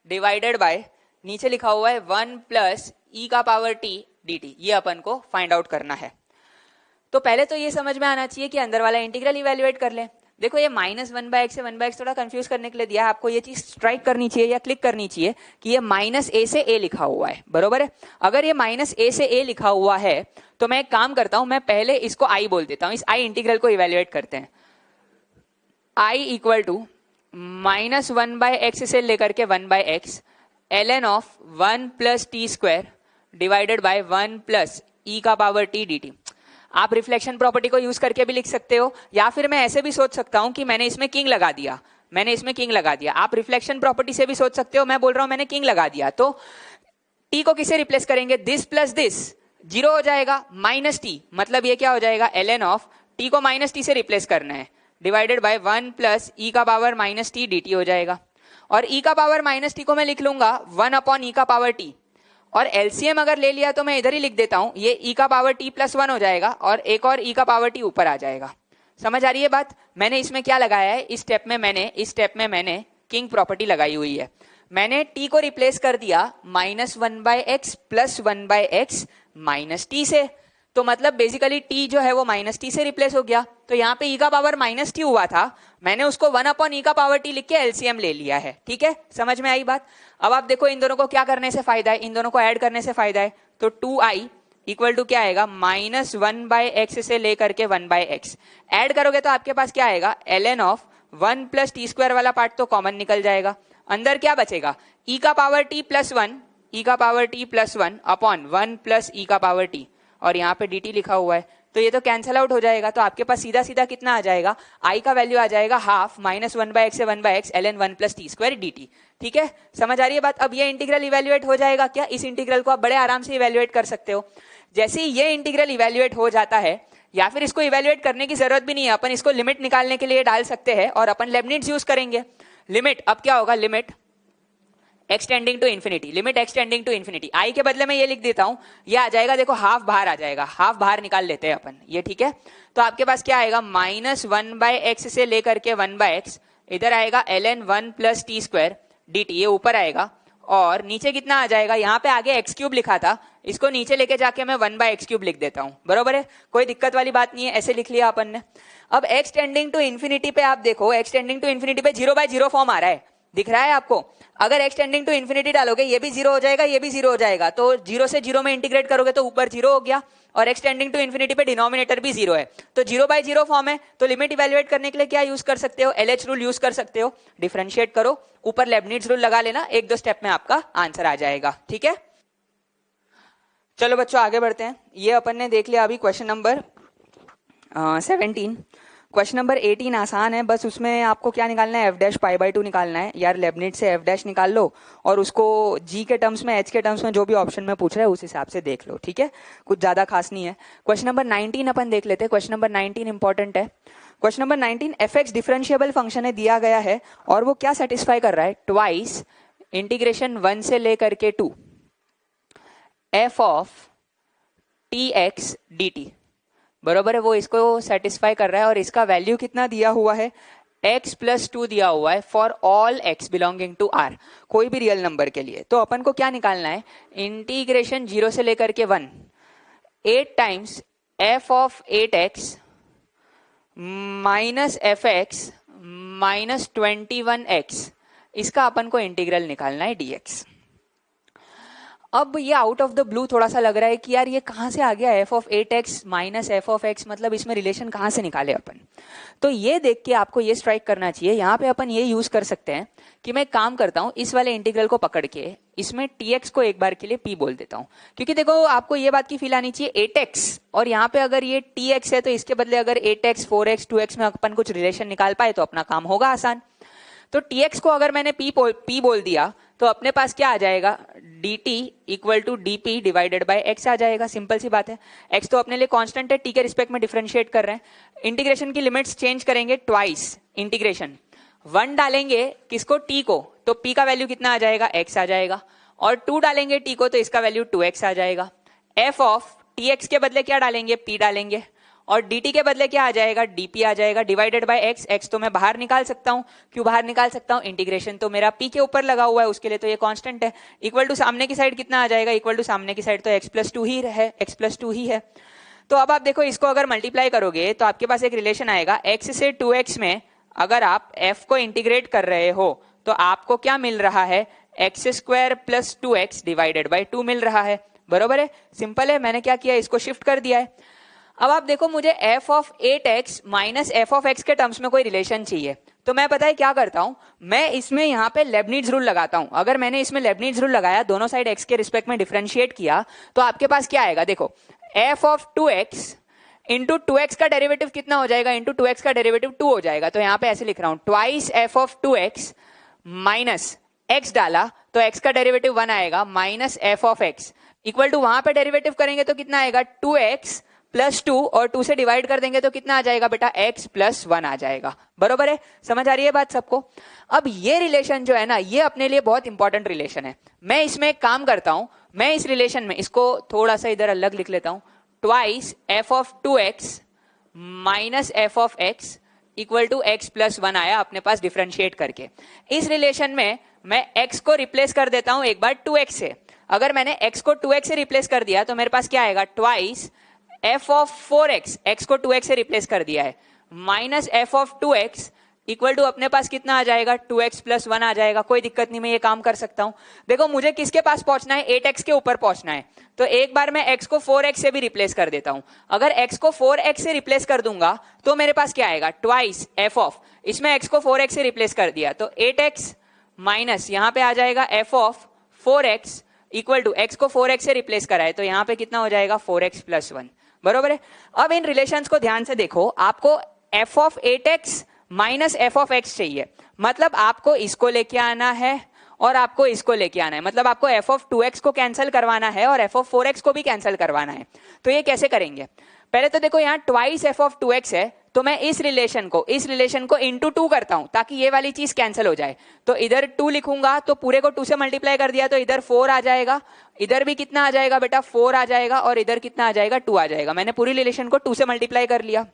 S1: divided by नीचे लिखा हुआ है 1 + e⁻t dt। ये अपन को फाइंड आउट करना है। तो पहले तो ये समझ में आना चाहिए कि अंदर वाला इंटीग्रल इवेल्युएट कर ले। देखो ये -1/x से 1/x थोड़ा कंफ्यूज करने के लिए दिया है, आपको ये चीज स्ट्राइक करनी चाहिए या क्लिक करनी चाहिए कि ये -a से a लिखा हुआ है, बरोबर है। अगर ये -a से a लिखा हुआ है तो मैं एक काम करता हूं, मैं पहले इसको i बोल देता हूं, इस i इंटीग्रल को इवेल्युएट करते हैं। i इक्वल टू -1/x से लेकर के 1/x ln of 1 + t² divided by 1 + e⁻t dt। आप रिफ्लेक्शन प्रॉपर्टी को यूज करके भी लिख सकते हो, या फिर मैं ऐसे भी सोच सकता हूं कि मैंने इसमें किंग लगा दिया, आप रिफ्लेक्शन प्रॉपर्टी से भी सोच सकते हो, मैं बोल रहा हूं मैंने किंग लगा दिया। तो t को किसे रिप्लेस करेंगे, दिस प्लस दिस 0 हो जाएगा, -t मतलब ये क्या हो जाएगा ln ऑफ t को -t से रिप्लेस करना है डिवाइडेड बाय 1 + e⁻t dt हो जाएगा। और e⁻t को मैं लिख लूंगा 1/e⁻t, और एलसीएम अगर ले लिया तो मैं इधर ही लिख देता हूं, ये e⁻t + 1 हो जाएगा और एक और e⁻t ऊपर आ जाएगा। समझ आ रही है बात। मैंने इसमें क्या लगाया है, इस स्टेप में मैंने किंग प्रॉपर्टी लगाई हुई है। मैंने t को रिप्लेस कर दिया -1/x + 1/x -t से, तो मतलब बेसिकली t जो है वो -t से रिप्लेस हो गया। तो यहाँ पे e⁻t हुआ था, मैंने उसको 1/e⁻t लिख के एलसीएम ले लिया है, ठीक है। समझ में आई बात। अब आप देखो इन दोनों को क्या करने से फायदा है, इन दोनों को ऐड करने से फायदा है। तो 2i इक्वल टू क्या आएगा, -1/x से लेकर के 1/x ऐड करोगे तो आपके पास क्या आएगा, ln ऑफ 1 + t² वाला पार्ट तो कॉमन निकल जाएगा, अंदर क्या बचेगा e⁻t + 1 अपॉन 1 + e⁻t, और यहाँ पे dt लिखा हुआ है तो ये तो कैंसल आउट हो जाएगा। तो आपके पास सीधा सीधा कितना आ जाएगा, i का वैल्यू आ जाएगा हाफ -1/x से 1/x ln 1 + t² dt, ठीक है। समझ आ रही है बात। अब ये इंटीग्रल इवेल्युएट हो जाएगा क्या, इस इंटीग्रल को आप बड़े आराम से इवेल्युएट कर सकते हो। जैसे ही ये इंटीग्रल इवेल्युएट हो जाता है, या फिर इसको इवेल्युएट करने की जरूरत भी नहीं है, अपन इसको लिमिट निकालने के लिए डाल सकते हैं और अपन लेबनिट्ज यूज करेंगे। लिमिट अब क्या होगा, limit x tending to infinity, i के बदले में ये लिख देता हूं, ये आ जाएगा, देखो हाफ बाहर आ जाएगा, हाफ बाहर निकाल लेते हैं अपन, ये ठीक है। तो आपके पास क्या आएगा, -1/x से लेकर के 1/x इधर आएगा ln 1 + t² dt, ये ऊपर आएगा, और नीचे कितना आ जाएगा, यहाँ पे आगे x³ लिखा था, इसको नीचे लेके जाके मैं 1/x³ लिख देता हूं, बरोबर है, कोई दिक्कत वाली बात नहीं है, ऐसे लिख लिया अपन ने। अब x टेंडिंग टू इंफिनिटी पे आप देखो, x टेंडिंग टू इंफिनिटी पे 0/0 फॉर्म आ रहा है, दिख रहा है आपको। अगर x टेंडिंग टू इंफिनिटी डालोगे ये भी 0 हो जाएगा, ये भी 0 हो जाएगा, तो 0 से 0 में इंटीग्रेट करोगे तो ऊपर 0 हो गया, और x टेंडिंग टू इंफिनिटी पे डिनोमिनेटर भी 0 है, तो 0/0 फॉर्म है। तो लिमिट इवेल्युएट करने के लिए क्या यूज कर सकते हो, LH रूल यूज कर सकते हो, डिफरेंशिएट करो, ऊपर लेबनिट्ज रूल लगा लेना, 1-2 स्टेप में आपका आंसर आ जाएगा, ठीक है। चलो बच्चों आगे बढ़ते हैं। ये अपन ने देख लिया अभी क्वेश्चन नंबर 17। क्वेश्चन नंबर 18 आसान है, बस उसमें आपको क्या निकालना है, एफ डैश पाई बाई 2 निकालना है यार। लेबनिज से एफ डैश निकाल लो और उसको जी के टर्म्स में, एच के टर्म्स में जो भी ऑप्शन में पूछ रहा है उस हिसाब से देख लो, ठीक है, कुछ ज्यादा खास नहीं है। क्वेश्चन नंबर 19 अपन देख लेते हैं। क्वेश्चन नंबर 19 इंपॉर्टेंट है। Question number 19, F x differentiable function है, दिया गया है और वो क्या सेटिस्फाई कर रहा है, ट्वाइस इंटीग्रेशन 1 से लेकर के 2 f of T x D T, बरोबर है, वो इसको सेटिस्फाई कर रहा है और इसका वैल्यू कितना दिया हुआ है, x प्लस 2 दिया हुआ है for all x belonging to r, कोई भी रियल नंबर के लिए। तो अपन को क्या निकालना है, इंटीग्रेशन 0 से लेकर के 1 8 times f of 8x minus F x minus 21x, इसका अपन को इंटीग्रल निकालना है dx। अब ये आउट ऑफ द ब्लू थोड़ा सा लग रहा है कि यार ये कहां से आ गया, f of 8x minus f of x, मतलब इसमें रिलेशन कहां से निकाले अपन। तो ये देख के आपको ये स्ट्राइक करना चाहिए, यहाँ पे अपन ये यूज कर सकते हैं कि मैं काम करता हूं, इस वाले इंटीग्रल को पकड़ के इसमें tx को एक बार के लिए p बोल देता हूं, क्योंकि देखो आपको ये बात की फील आनी चाहिए 8x और यहाँ पे अगर ये tx है तो इसके बदले अगर 8x 4x 2x में अपन कुछ रिलेशन निकाल पाए तो अपना काम होगा आसान। तो tx को अगर मैंने p बोल दिया तो अपने पास क्या आ जाएगा, dt equal to dp divided by x आ जाएगा। सिंपल सी बात है, x तो अपने लिए कांस्टेंट है, t के रिस्पेक्ट में डिफरेंशिएट कर रहे हैं। इंटीग्रेशन की लिमिट्स चेंज करेंगे, ट्वाइस इंटीग्रेशन 1 डालेंगे किसको, t को, तो p का वैल्यू कितना आ जाएगा, x आ जाएगा, और 2 डालेंगे t को तो इसका वैल्यू 2x आ जाएगा। f ऑफ tx के बदले क्या डालेंगे, p डालेंगे, और dt के बदले क्या आ जाएगा, dp आ जाएगा डिवाइडेड बाय x। x तो मैं बाहर निकाल सकता हूं, क्यों बाहर निकाल सकता हूं, इंटीग्रेशन तो मेरा p के ऊपर लगा हुआ है, उसके लिए तो ये कांस्टेंट है। इक्वल टू सामने की साइड कितना आ जाएगा, इक्वल टू सामने की साइड तो x प्लस 2 ही है, x प्लस 2 ही है। तो अब आप देखो इसको अगर मल्टीप्लाई करोगे तो आपके पास एक रिलेशन आएगा, x से 2x में अगर आप f को इंटीग्रेट कर रहे हो तो आपको क्या मिल रहा है, x square plus 2x divided by 2 मिल रहा है, बरोबर है, सिंपल है। मैंने क्या किया, इसको शिफ्ट कर दिया है। अब आप देखो मुझे f of 8x minus f of x के टर्म्स में कोई रिलेशन चाहिए, तो मैं पता है क्या करता हूं, मैं इसमें यहाँ पे लेबनिज रूल लगाता हूं। अगर मैंने इसमें लेबनिज रूल लगाया, दोनों साइड x के रिस्पेक्ट में डिफरेंशिएट किया, तो आपके पास क्या आएगा, देखो f of 2x into 2x का डेरिवेटिव कितना हो जाएगा, इंटू 2x का डेरिवेटिव 2 हो जाएगा। तो यहाँ पे ऐसे लिख रहा हूं, twice f of 2x minus x डाला तो x का डेरिवेटिव 1 आएगा, minus f of x equal to, वहां पे डेरिवेटिव करेंगे तो कितना आएगा, 2x प्लस 2 और 2 से डिवाइड कर देंगे तो कितना आ जाएगा बेटा, x प्लस 1 आ जाएगा, बरोबर है। समझ आ रही है बात सबको। अब ये रिलेशन जो है ना, ये अपने लिए बहुत इंपॉर्टेंट रिलेशन है। मैं इसमें एक काम करता हूं, मैं इस रिलेशन में इसको थोड़ा सा इधर अलग लिख लेता हूं, twice f of 2x minus f of x equal to x plus 1 आया अपने पास डिफरेंशिएट करके। इस रिलेशन में मैं x को रिप्लेस कर देता हूं एक बार 2x से। अगर मैंने x को 2x से रिप्लेस कर दिया तो मेरे पास क्या आएगा, twice f of 4x, x को 2x से रिप्लेस कर दिया है, minus f of 2x equal to अपने पास कितना आ जाएगा, 2x प्लस 1 आ जाएगा। कोई दिक्कत नहीं, मैं ये काम कर सकता हूं। देखो मुझे किसके पास पहुंचना है, 8x के ऊपर पहुंचना है, तो एक बार मैं x को 4x से भी रिप्लेस कर देता हूं। अगर x को 4x से रिप्लेस कर दूंगा तो मेरे पास क्या आएगा, ट्वाइस f ऑफ, इसमें x को 4x से रिप्लेस कर दिया तो 8x माइनस यहां पे आ जाएगा f of 4x equal to, x को 4x से रिप्लेस करा है तो यहां पे कितना हो जाएगा, 4x प्लस 1, बरोबर है। अब इन रिलेशंस को ध्यान से देखो, आपको f of 8x minus f of x चाहिए, मतलब आपको इसको लेके आना है और आपको इसको लेके आना है, मतलब आपको f ऑफ 2x को कैंसिल करवाना है और f ऑफ 4x को भी कैंसिल करवाना है। तो ये कैसे करेंगे, पहले तो देखो यहाँ ट्वाइस f ऑफ 2x है, तो मैं इस रिलेशन को इंटू 2 करता हूं ताकि ये वाली चीज कैंसिल हो जाए। तो इधर 2 लिखूंगा तो पूरे को 2 से मल्टीप्लाई कर दिया तो इधर 4 आ जाएगा, इधर भी कितना आ जाएगा बेटा, 4 आ जाएगा, और इधर कितना आ जाएगा, 2 आ जाएगा। मैंने पूरी रिलेशन को 2 से मल्टीप्लाई कर लिया।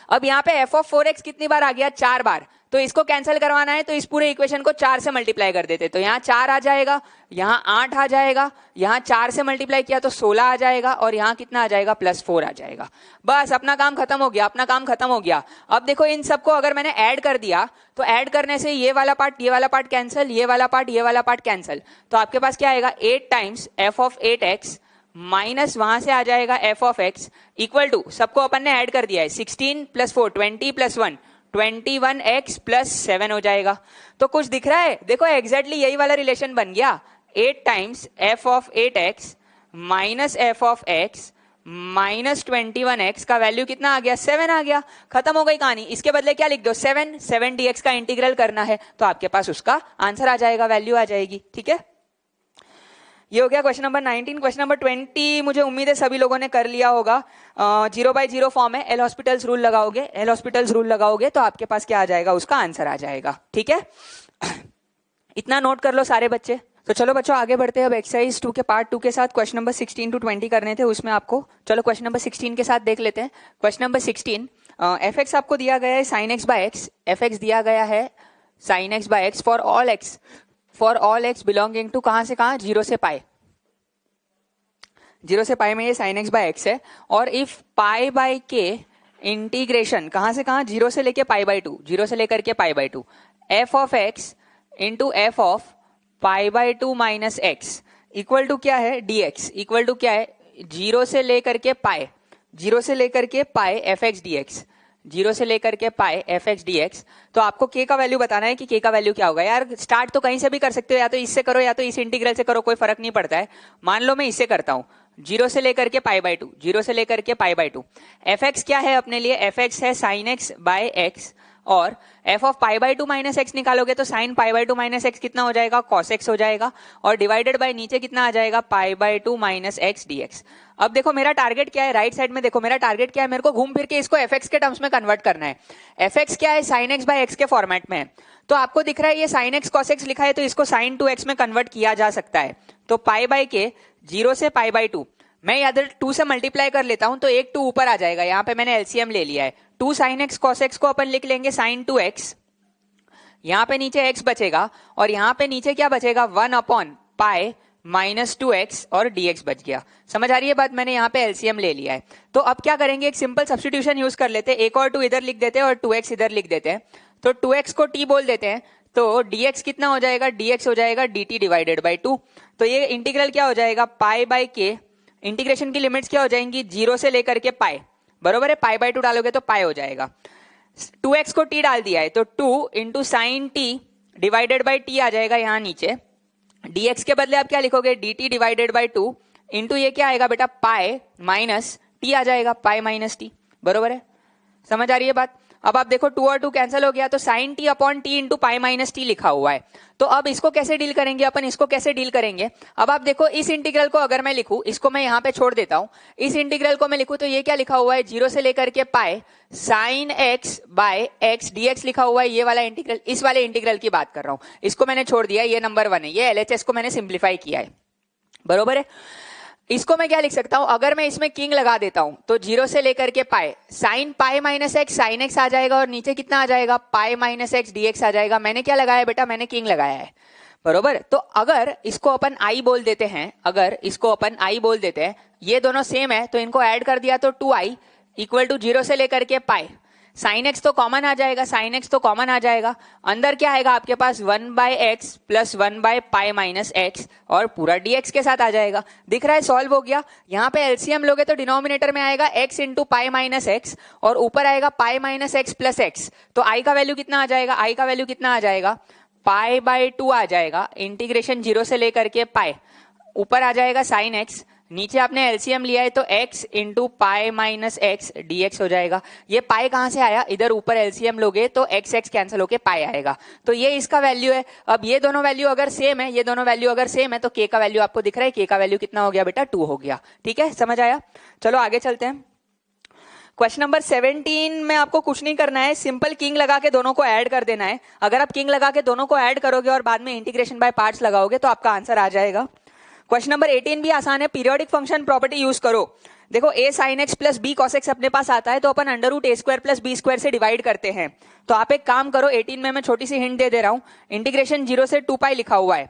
S1: अब यहाँ पे f ऑफ 4x कितनी बार आ गया, 4 बार, तो इसको कैंसिल करवाना है तो इस पूरे इक्वेशन को 4 से मल्टीप्लाई कर देते, तो यहाँ 4 आ जाएगा, यहाँ 8 आ जाएगा, यहाँ 4 से मल्टीप्लाई किया तो 16 आ जाएगा, और यहाँ कितना आ जाएगा, प्लस 4 आ जाएगा। बस अपना काम खत्म हो गया, अपना काम खत्म हो गया। अब देखो इन सबको अगर मैंने ऐड कर दिया तो ऐड करने से ये वाला पार्ट कैंसिल, ये वाला पार्ट कैंसिल, तो आपके पास क्या आएगा, 8 times F of 8x minus वहां से आ जाएगा f of x equal to, सबको अपन ने ऐड कर दिया है, 16 प्लस 4 20 प्लस 1 21x प्लस 7 हो जाएगा। तो कुछ दिख रहा है, देखो एग्जैक्टली यही वाला रिलेशन बन गया, 8 times F of 8x minus f of x -21x का वैल्यू कितना आ गया, 7 आ गया, खत्म हो गई कहानी। इसके बदले क्या लिख दो, 7 dx का इंटीग्रल करना है, तो आपके पास उसका आंसर आ जाएगा, वैल्यू आ जाएगी। ठीक है, ये हो गया क्वेश्चन नंबर 19। क्वेश्चन नंबर 20 मुझे उम्मीद है सभी लोगों ने कर लिया होगा। 0/0 फॉर्म है, एल हॉस्पिटल्स रूल लगाओगे, एल हॉस्पिटल्स रूल लगाओगे तो आपके पास क्या आ जाएगा, उसका आंसर आ जाएगा। ठीक है, इतना नोट कर लो सारे बच्चे। तो चलो बच्चों आगे बढ़ते हैं। अब एक्सरसाइज 2 के पार्ट 2 के साथ क्वेश्चन नंबर 16 to 20 करने थे, उसमें आपको चलो क्वेश्चन नंबर 16 के साथ देख लेते हैं। क्वेश्चन नंबर 16, एफ एक्स आपको दिया गया है sin x by x, f x दिया गया है sin x by x for all x belonging to कहां से कहां, 0 से पाई, 0 से पाई में ये sin x बाय एक्स है। और इफ पाई बाय के इंटीग्रेशन कहां से कहां, 0 से लेके पाई बाय 2, 0 से लेकर के pi by 2, f of x into f of pi by 2 minus x equal to क्या है, dx इक्वल टू क्या है, 0 से लेकर के पाई, 0 से लेकर के पाई एफ एक्स डी एक्स, 0 से लेकर के पाई एफ एक्स डी एक्स। तो आपको k का वैल्यू बताना है कि k का वैल्यू क्या होगा। यार स्टार्ट तो कहीं से भी कर सकते हो, या तो इससे करो या तो इस इंटीग्रल से करो, कोई फर्क नहीं पड़ता है। मान लो मैं इससे करता हूं, 0 से लेकर के पाई बाय 2, 0 से लेकर के पाई बाय 2। एफ एक्स क्या है अपने लिए, एफ एक्स है sin x बाय एक्स, और f of pi by 2 minus x निकालोगे तो sine pi by 2 minus x कितना हो जाएगा, cos x हो जाएगा, और डिवाइडेड बाय नीचे कितना आ जाएगा, पाई बाय 2 माइनस एक्स dx। अब देखो मेरा टारगेट क्या है, राइट साइड में देखो मेरा टारगेट क्या है, मेरे को घूम फिर के इसको fx के टर्म्स में कन्वर्ट करना है। fx क्या है, sin x बाय एक्स के फॉर्मेट में है, तो आपको दिख रहा है ये sin x cos x लिखा है, तो इसको sin 2x में कन्वर्ट किया जा सकता है। तो पाई बाय के 0 से पाई बाय 2, मैं इधर 2 से मल्टीप्लाई कर लेता हूं तो एक 2 ऊपर आ जाएगा, यहां पे मैंने एलसीएम ले लिया है। 2 sin x cos x को अपन लिख लेंगे sin 2x, यहां पे नीचे x बचेगा, और यहां पे नीचे क्या बचेगा, 1 अपॉन पाई माइनस 2x और dx बच गया। समझ आ रही है बात, मैंने यहाँ पे एलसीएम ले लिया है। तो अब क्या करेंगे, एक सिंपल सब्स्टिट्यूशन यूज कर लेते हैं, एक और 2 इधर लिख देते हैं और 2x इधर लिख देते हैं। तो 2x को t बोल देते हैं, तो dx कितना हो जाएगा, dx हो जाएगा dt डिवाइडेड बाई 2। तो ये इंटीग्रल क्या हो जाएगा, पाई बाय के, इंटीग्रेशन की लिमिट्स क्या हो जाएंगी, 0 से लेकर के पाई, बरोबर है, पाई बाय 2 डालोगे तो पाई हो जाएगा। 2x को t डाल दिया है तो 2 into sine t divided by t आ जाएगा यहाँ नीचे। dx के बदले आप क्या लिखोगे, dt डिवाइडेड बाई 2 इंटू ये क्या आएगा बेटा, पाई माइनस टी आ जाएगा, पाई माइनस टी, बरोबर है। समझ आ रही है बात। अब आप देखो 2 और 2 कैंसिल हो गया, तो sine t upon t into pi minus t लिखा हुआ है। तो अब इसको कैसे डील करेंगे अपन, इसको कैसे डील करेंगे। अब आप देखो इस इंटीग्रल को अगर मैं लिखूं, इसको मैं यहाँ पे छोड़ देता हूं, इस इंटीग्रल को मैं लिखूं तो ये क्या लिखा हुआ है, 0 से लेकर के pi sine x by x dx लिखा हुआ है, ये वाला इंटीग्रल, इस वाले इंटीग्रल की बात कर रहा हूं, इसको मैंने छोड़ दिया, ये नंबर 1 है, ये LHS को मैंने सिंप्लीफाई किया है, बरोबर है। इसको मैं क्या लिख सकता हूं, अगर मैं इसमें किंग लगा देता हूं तो 0 से लेकर के pi sine pi minus x sine x आ जाएगा, और नीचे कितना आ जाएगा, पाई माइनस एक्स dx आ जाएगा। मैंने क्या लगाया बेटा, मैंने किंग लगाया है, बरोबर। तो अगर इसको अपन आई बोल देते हैं, अगर इसको अपन आई बोल देते हैं, ये दोनों सेम है तो इनको ऐड कर दिया तो 2i इक्वल टू 0 से लेकर के पाई, साइन एक्स तो कॉमन आ जाएगा, साइन एक्स तो कॉमन आ जाएगा, अंदर क्या आएगा आपके पास 1 by x plus 1 by pi minus x, और पूरा dx के साथ आ जाएगा। दिख रहा है सॉल्व हो गया। यहाँ पे एलसीएम लोगे तो डिनोमिनेटर में आएगा x into pi minus x, और ऊपर आएगा पाई माइनस एक्स प्लस एक्स। तो i का वैल्यू कितना आ जाएगा, i का वैल्यू कितना आ जाएगा, पाई बाय 2 आ जाएगा, इंटीग्रेशन 0 से लेकर के पाई, ऊपर आ जाएगा साइन एक्स, नीचे आपने एलसीएम लिया है तो x into pi minus x dx हो जाएगा। ये पाई कहां से आया, इधर ऊपर एलसीएम लोगे तो x x कैंसिल होके पाई आएगा, तो ये इसका वैल्यू है। अब ये दोनों वैल्यू अगर सेम है, ये दोनों वैल्यू अगर सेम है तो k का वैल्यू आपको दिख रहा है, k का वैल्यू कितना हो गया बेटा, 2 हो गया। ठीक है, समझ आया। चलो आगे चलते हैं। क्वेश्चन नंबर 17 में आपको कुछ नहीं करना है, सिंपल किंग लगा के दोनों को ऐड कर देना है। अगर आप किंग लगा के दोनों को ऐड करोगे और बाद में इंटीग्रेशन बाय पार्ट्स लगाओगे तो आपका आंसर आ जाएगा। क्वेश्चन नंबर 18 भी आसान है, पीरियोडिक फंक्शन प्रॉपर्टी यूज करो। देखो a sin x plus b cos x अपने पास आता है तो अपन under root a square plus b square से डिवाइड करते हैं। तो आप एक काम करो, 18 में मैं छोटी सी हिंट दे रहा हूं, इंटीग्रेशन 0 से 2 पाई लिखा हुआ है,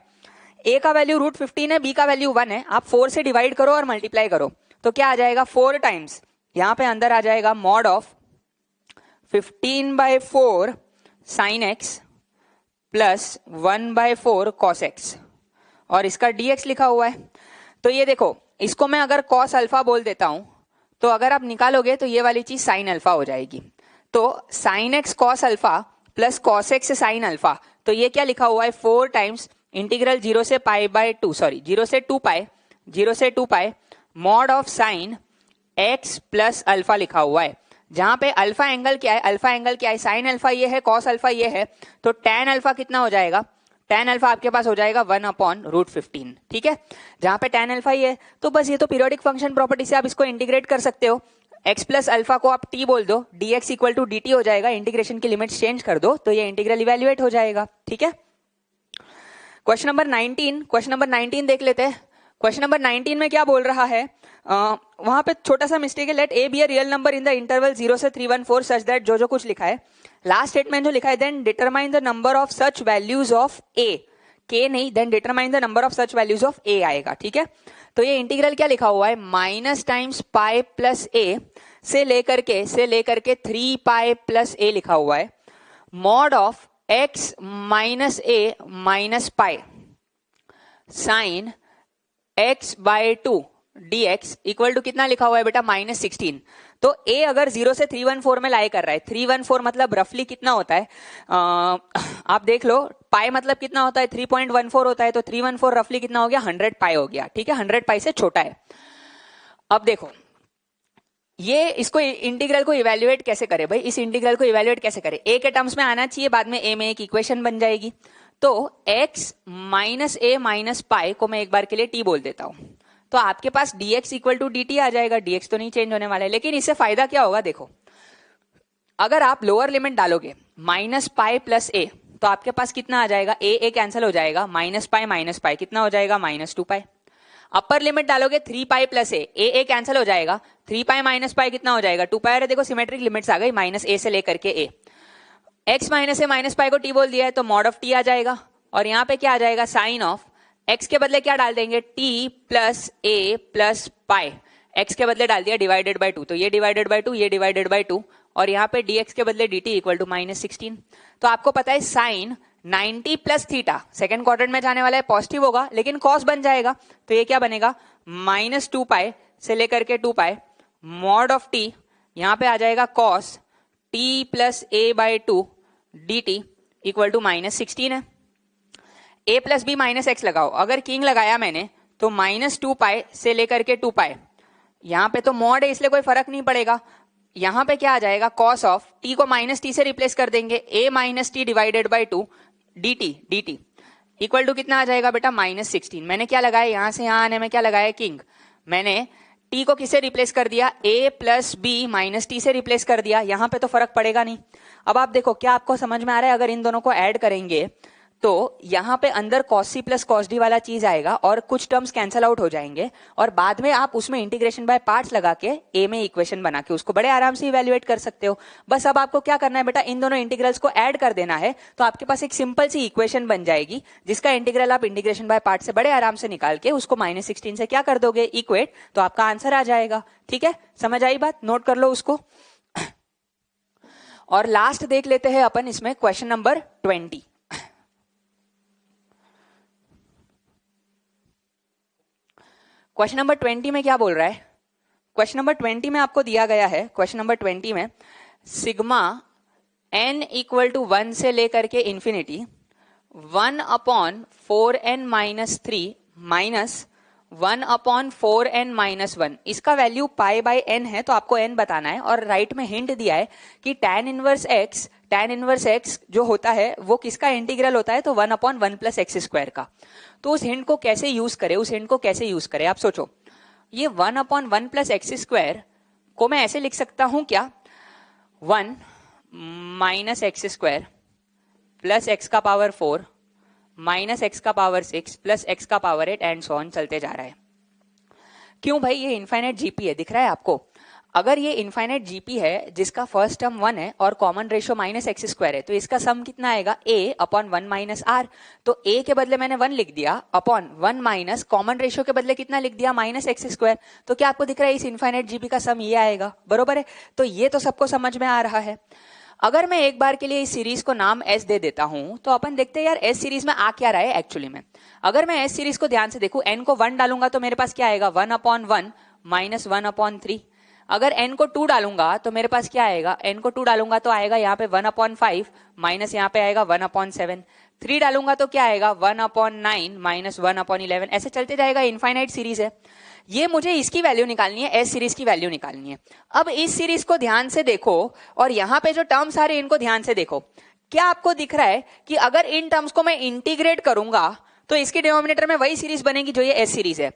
S1: a का वैल्यू रूट 15 है, b का वैल्यू 1 है, आप 4 से डिवाइड करो और मल्टीप्लाई करो तो क्या आ जाएगा, 4 टाइम्स, यहां पे अंदर आ जाएगा mod of 15/4 sin x plus 1/4 cos x, और इसका dx लिखा हुआ है। तो ये देखो, इसको मैं अगर cos अल्फा बोल देता हूं तो अगर आप निकालोगे तो ये वाली चीज sin अल्फा हो जाएगी। तो sin x cos alpha plus cos x sin alpha, तो ये क्या लिखा हुआ है, 4 टाइम्स इंटीग्रल 0 से पाई बाय 2, सॉरी 0 से 2 पाई, 0 से 2 pi mod of sin x plus alpha लिखा हुआ है, जहां पे अल्फा एंगल क्या है, अल्फा एंगल क्या है, साइन अल्फा ये है, कॉस अल्फा ये है, तो tan अल्फा कितना हो जाएगा, tan अल्फा आपके पास हो जाएगा 1/√15, ठीक है, जहां पे tan अल्फा ये है। तो बस ये तो पीरियोडिक फंक्शन प्रॉपर्टी से आप इसको इंटीग्रेट कर सकते हो, x प्लस अल्फा को आप t बोल दो, dx इक्वल टू dt हो जाएगा, इंटीग्रेशन की लिमिट्स चेंज कर दो तो ये इंटीग्रल इवेल्युएट हो जाएगा, ठीक है। क्वेश्चन नंबर 19 देख लेते हैं। क्वेश्चन नंबर 19 में क्या बोल रहा है, वहां पे छोटा सा मिस्टेक है, let a be a real number in the interval 0 से 314 सच दैट, जो कुछ लिखा है लास्ट स्टेटमेंट जो लिखा है, then determine the number of such values of a, के नहीं, then determine the number of such values of a आएगा, ठीक है। तो ये इंटीग्रल क्या लिखा हुआ है, माइनस टाइम्स पाई प्लस ए से लेकर के 3 पाई प्लस ए लिखा हुआ है, mod of x minus a minus pi sine x by 2 dx equal to कितना लिखा हुआ है बेटा, -16। तो a अगर 0 से 314 में लाई कर रहा है, 314 मतलब रफली कितना होता है, आप देख लो, पाई मतलब कितना होता है, 3.14 होता है, तो 314 रफली कितना हो गया, 100 पाई हो गया, ठीक है, 100 पाई से छोटा है। अब देखो ये इसको इंटीग्रल को इवेल्युएट कैसे करे भाई, इस इंटीग्रल को इवेल्युएट कैसे करे, a के टर्म्स में आना चाहिए, बाद में a में एक इक्वेशन बन जाएगी। तो x माइनस ए माइनस पाई को मैं एक बार के लिए t बोल देता हूं, तो आपके पास dx इक्वल टू dt आ जाएगा, dx तो नहीं चेंज होने वाला है, लेकिन इससे फायदा क्या होगा, देखो अगर आप लोअर लिमिट डालोगे माइनस पाई प्लस ए, तो आपके पास कितना आ जाएगा, ए कैंसिल हो जाएगा, माइनस पाई कितना हो जाएगा, -2 पाई। अपर लिमिट डालोगे 3 पाई प्लस ए कैंसिल हो जाएगा, 3 पाई माइनस पाई कितना हो जाएगा, 2 पाई। अरे देखो सिमेट्रिक लिमिट्स आ गई, माइनस ए से लेकर के ए, x माइनस ए माइनस पाई को t बोल दिया है, तो मॉड ऑफ t आ जाएगा, और यहाँ पे क्या आ जाएगा, साइन ऑफ x के बदले क्या डाल देंगे, t प्लस ए प्लस पाई, x के बदले डाल दिया डिवाइडेड बाय 2, तो ये डिवाइडेड बाय 2, ये डिवाइडेड बाय 2, और यहाँ पे dx के बदले dt इक्वल टू -16। तो आपको पता है sine 90 plus theta second quadrant में जाने वाला है, पॉजिटिव होगा, लेकिन कॉस बन जाएगा, तो ये क्या बनेगा, -2 पाई से लेकर के 2 पाई, मॉड ऑफ t यहाँ पे आ जाएगा cos t plus a by 2 dt equal to -16 है। a plus b minus x लगाओ, अगर किंग लगाया मैंने तो -2 पाई से लेकर के 2 पाई, यहाँ पे तो मॉड है इसलिए कोई फर्क नहीं पड़ेगा, यहाँ पे क्या आ जाएगा, कॉस ऑफ t को माइनस टी से रिप्लेस कर देंगे, a minus t divided by 2 dt equal to कितना आ जाएगा बेटा, -16। मैंने क्या लगाया, यहां से यहां आने में क्या लगाया, किंग, मैंने t को किससे रिप्लेस कर दिया, a plus b minus t से रिप्लेस कर दिया, यहां पे तो फर्क पड़ेगा नहीं। अब आप देखो क्या आपको समझ में आ रहा है, अगर इन दोनों को ऐड करेंगे तो यहां पे अंदर cos c plus cos d वाला चीज आएगा और कुछ टर्म्स कैंसल आउट हो जाएंगे, और बाद में आप उसमें इंटीग्रेशन बाय पार्ट्स लगा के a में इक्वेशन बना के उसको बड़े आराम से इवेल्युएट कर सकते हो। बस अब आपको क्या करना है बेटा, इन दोनों इंटीग्रल्स को ऐड कर देना है, तो आपके पास एक सिंपल सी इक्वेशन बन जाएगी, जिसका इंटीग्रल आप इंटीग्रेशन बाय पार्ट से बड़े आराम से निकाल के उसको -16 से क्या कर दोगे, इक्वेट, तो आपका आंसर आ जाएगा। ठीक है, समझ आई बात, नोट कर लो उसको। और लास्ट देख लेते हैं अपन इसमें क्वेश्चन नंबर 20। क्वेश्चन नंबर 20 में क्या बोल रहा है, क्वेश्चन नंबर 20 में आपको दिया गया है, क्वेश्चन नंबर 20 में सिग्मा n इक्वल टू 1 से लेकर के infinity 1/4n minus 3 minus 1/4n minus 1, इसका वैल्यू पाई बाई n है, तो आपको n बताना है, और राइट में हिंट दिया है कि tan इनवर्स x जो होता है वो किसका इंटीग्रल होता है, तो 1/1 प्लस एक्स स्क्वायर का। तो उस हिंट को कैसे यूज करें, आप सोचो, ये 1/1 प्लस एक्स स्क्वायर को मैं ऐसे लिख सकता हूं क्या, 1 minus x square plus x का पावर 4 माइनस एक्स का पावर 6 प्लस एक्स का पावर 8 एंड सो ऑन चलते जा रहा है। क्यों भाई, ये इनफाइनाइट जीपी है, दिख रहा है आपको। अगर ये इनफाइनाइट जीपी है जिसका फर्स्ट टर्म 1 है और common ratio minus x square है, तो इसका सम कितना आएगा, a/1 माइनस आर। तो a के बदले मैंने 1 लिख दिया अपॉन 1 माइनस कॉमन रेशियो के बदले कितना लिख दिया, माइनस एक्स स्क्वायर। तो क्या आपको दिख रहा है इस इनफाइनाइट जीपी का सम ये आएगा, बरोबर है। तो ये तो सबको समझ में आ रहा है। अगर मैं एक बार के लिए इस सीरीज को नाम S दे देता हूं, तो अपन देखते हैं यार S सीरीज में आ क्या रहा है एक्चुअली में। अगर मैं S सीरीज को ध्यान से देखूं, n को 1 डालूंगा तो मेरे पास क्या आएगा, 1/1 माइनस 1/3। अगर n को 2 डालूंगा तो मेरे पास क्या आएगा, n को 2 डालूंगा तो आएगा यहाँ पे 1/5 माइनस यहाँ पे आएगा 1/7। 3 डालूंगा तो क्या आएगा 1/9 माइनस 1/11, ऐसे चलते जाएगा, इनफाइनाइट सीरीज है। ये मुझे इसकी वैल्यू निकालनी है, एस सीरीज की वैल्यू निकालनी है। अब इस सीरीज को ध्यान से देखो और यहां पे जो टर्म्स आ रहे हैं इनको ध्यान से देखो। क्या आपको दिख रहा है कि अगर इन टर्म्स को मैं इंटीग्रेट करूंगा तो इसके डिनोमिनेटर में वही सीरीज बनेगी जो ये एस सीरीज है।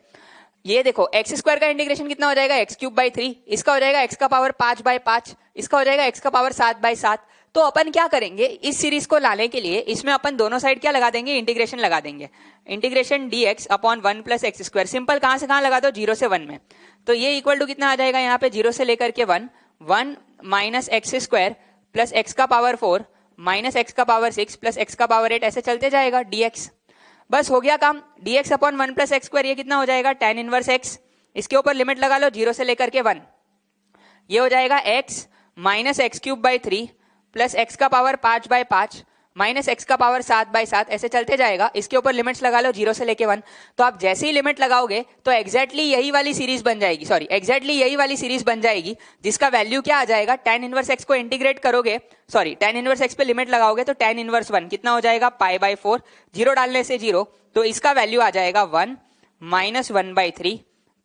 S1: ये देखो एक्स स्क्वायर का इंटीग्रेशन कितना हो जाएगा x³/3, इसका हो जाएगा x का पावर 5/5, इसका हो जाएगा x का पावर 7/7। तो अपन क्या करेंगे, इस सीरीज को लाने के लिए इसमें अपन दोनों साइड क्या लगा देंगे, इंटीग्रेशन लगा देंगे। Integration dx upon 1 + x², simple कहां से कहां लगा दो, 0 से 1 में। तो ये इक्वल टू कितना आ जाएगा यहाँ पे 0 से लेकर के 1 माइनस x² प्लस x का पावर 4 माइनस x का पावर 6 प्लस x का पावर 8, ऐसे चलते जाएगा dx। बस हो गया काम। dx अपॉन 1 + x², ये कितना हो जाएगा tan इनवर्स x। इसके ऊपर लिमिट लगा लो 0 से लेकर के 1, ये हो जाएगा x minus x³/3 plus x का पावर 5/5 माइनस x का पावर 7/7, ऐसे चलते जाएगा। इसके ऊपर लिमिट्स लगा लो 0 से लेके 1। तो आप जैसे ही लिमिट लगाओगे तो एग्जैक्टली यही वाली सीरीज बन जाएगी, एग्जैक्टली यही वाली सीरीज बन जाएगी जिसका वैल्यू क्या आ जाएगा, tan इनवर्स x को इंटीग्रेट करोगे, tan इनवर्स x पे लिमिट लगाओगे तो tan इनवर्स 1 कितना हो जाएगा π/4, 0 डालने से 0, तो इसका वैल्यू आ जाएगा 1 माइनस 1/3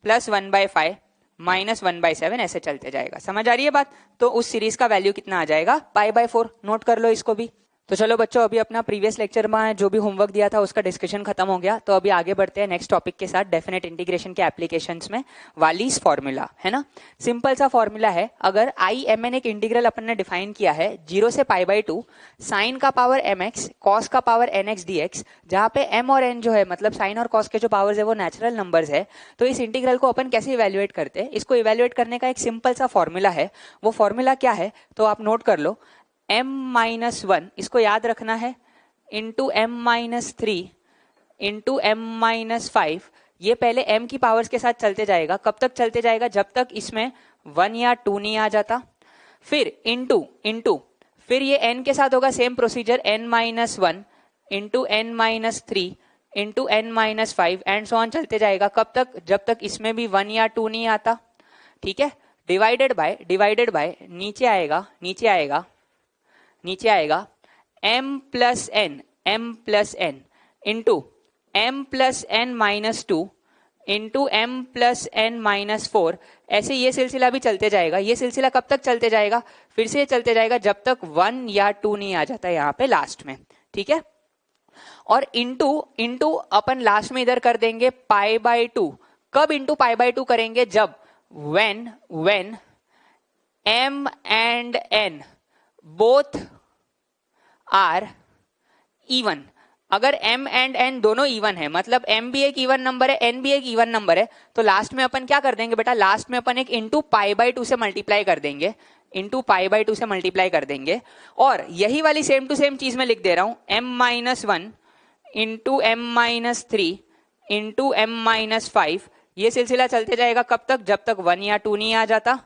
S1: प्लस 1/5 माइनस 1/7, ऐसे चलते जाएगा। समझ आ रही है बात? तो उस सीरीज का वैल्यू कितना आ जाएगा π/4, नोट कर लो इसको भी। तो चलो बच्चों, अभी अपना प्रीवियस लेक्चर में जो भी होमवर्क दिया था उसका डिस्कशन खत्म हो गया। तो अभी आगे बढ़ते हैं नेक्स्ट टॉपिक के साथ, डेफिनेट इंटीग्रेशन के एप्लीकेशंस में वालीज फॉर्मूला, है ना। सिंपल सा फॉर्मूला है, अगर IMN एक इंटीग्रल अपन ने डिफाइन किया है 0 से π/2 साइन का पावर mx कॉस का पावर nx dx, जहां पे m और n जो है मतलब साइन और कॉस के जो पावर्स है वो नेचुरल नंबर्स है। तो इस इंटीग्रल को अपन कैसे इवेल्युएट करते हैं, इसको इवेल्युएट करने का एक सिंपल सा फॉर्मूला है। वो फॉर्मूला क्या है तो आप नोट कर लो, m-1 इसको याद रखना है, इंटू m-3 इंटू m-5। ये पहले m की पावर्स के साथ चलते जाएगा, कब तक चलते जाएगा, जब तक इसमें 1 या 2 नहीं आ जाता। फिर इंटू फिर ये n के साथ होगा same procedure, n-1 into n-3 into n-5 and so on चलते जाएगा, कब तक, जब तक इसमें भी 1 या 2 नहीं आता। ठीक है, डिवाइडेड बाय नीचे आएगा m plus n into m plus n-2 into m plus n-4, ऐसे ये सिलसिला भी चलते जाएगा। ये सिलसिला कब तक चलते जाएगा, फिर से चलते जाएगा जब तक 1 या 2 नहीं आ जाता यहाँ पे लास्ट में। ठीक है, और इंटू अपन लास्ट में इधर कर देंगे π/2। कब इंटू π/2 करेंगे, जब when m and n both are even. अगर m एंड n दोनों इवन है, मतलब m भी एक इवन नंबर है, n भी एक इवन नंबर है, तो लास्ट में अपन क्या कर देंगे बेटा, लास्ट में अपन एक इंटू π/2 से मल्टीप्लाई कर देंगे, और यही वाली सेम टू सेम चीज में लिख दे रहा हूं, m-1 into m-3 into m-5। ये सिलसिला चलते जाएगा कब तक, जब तक 1 या 2 नहीं आ जाता।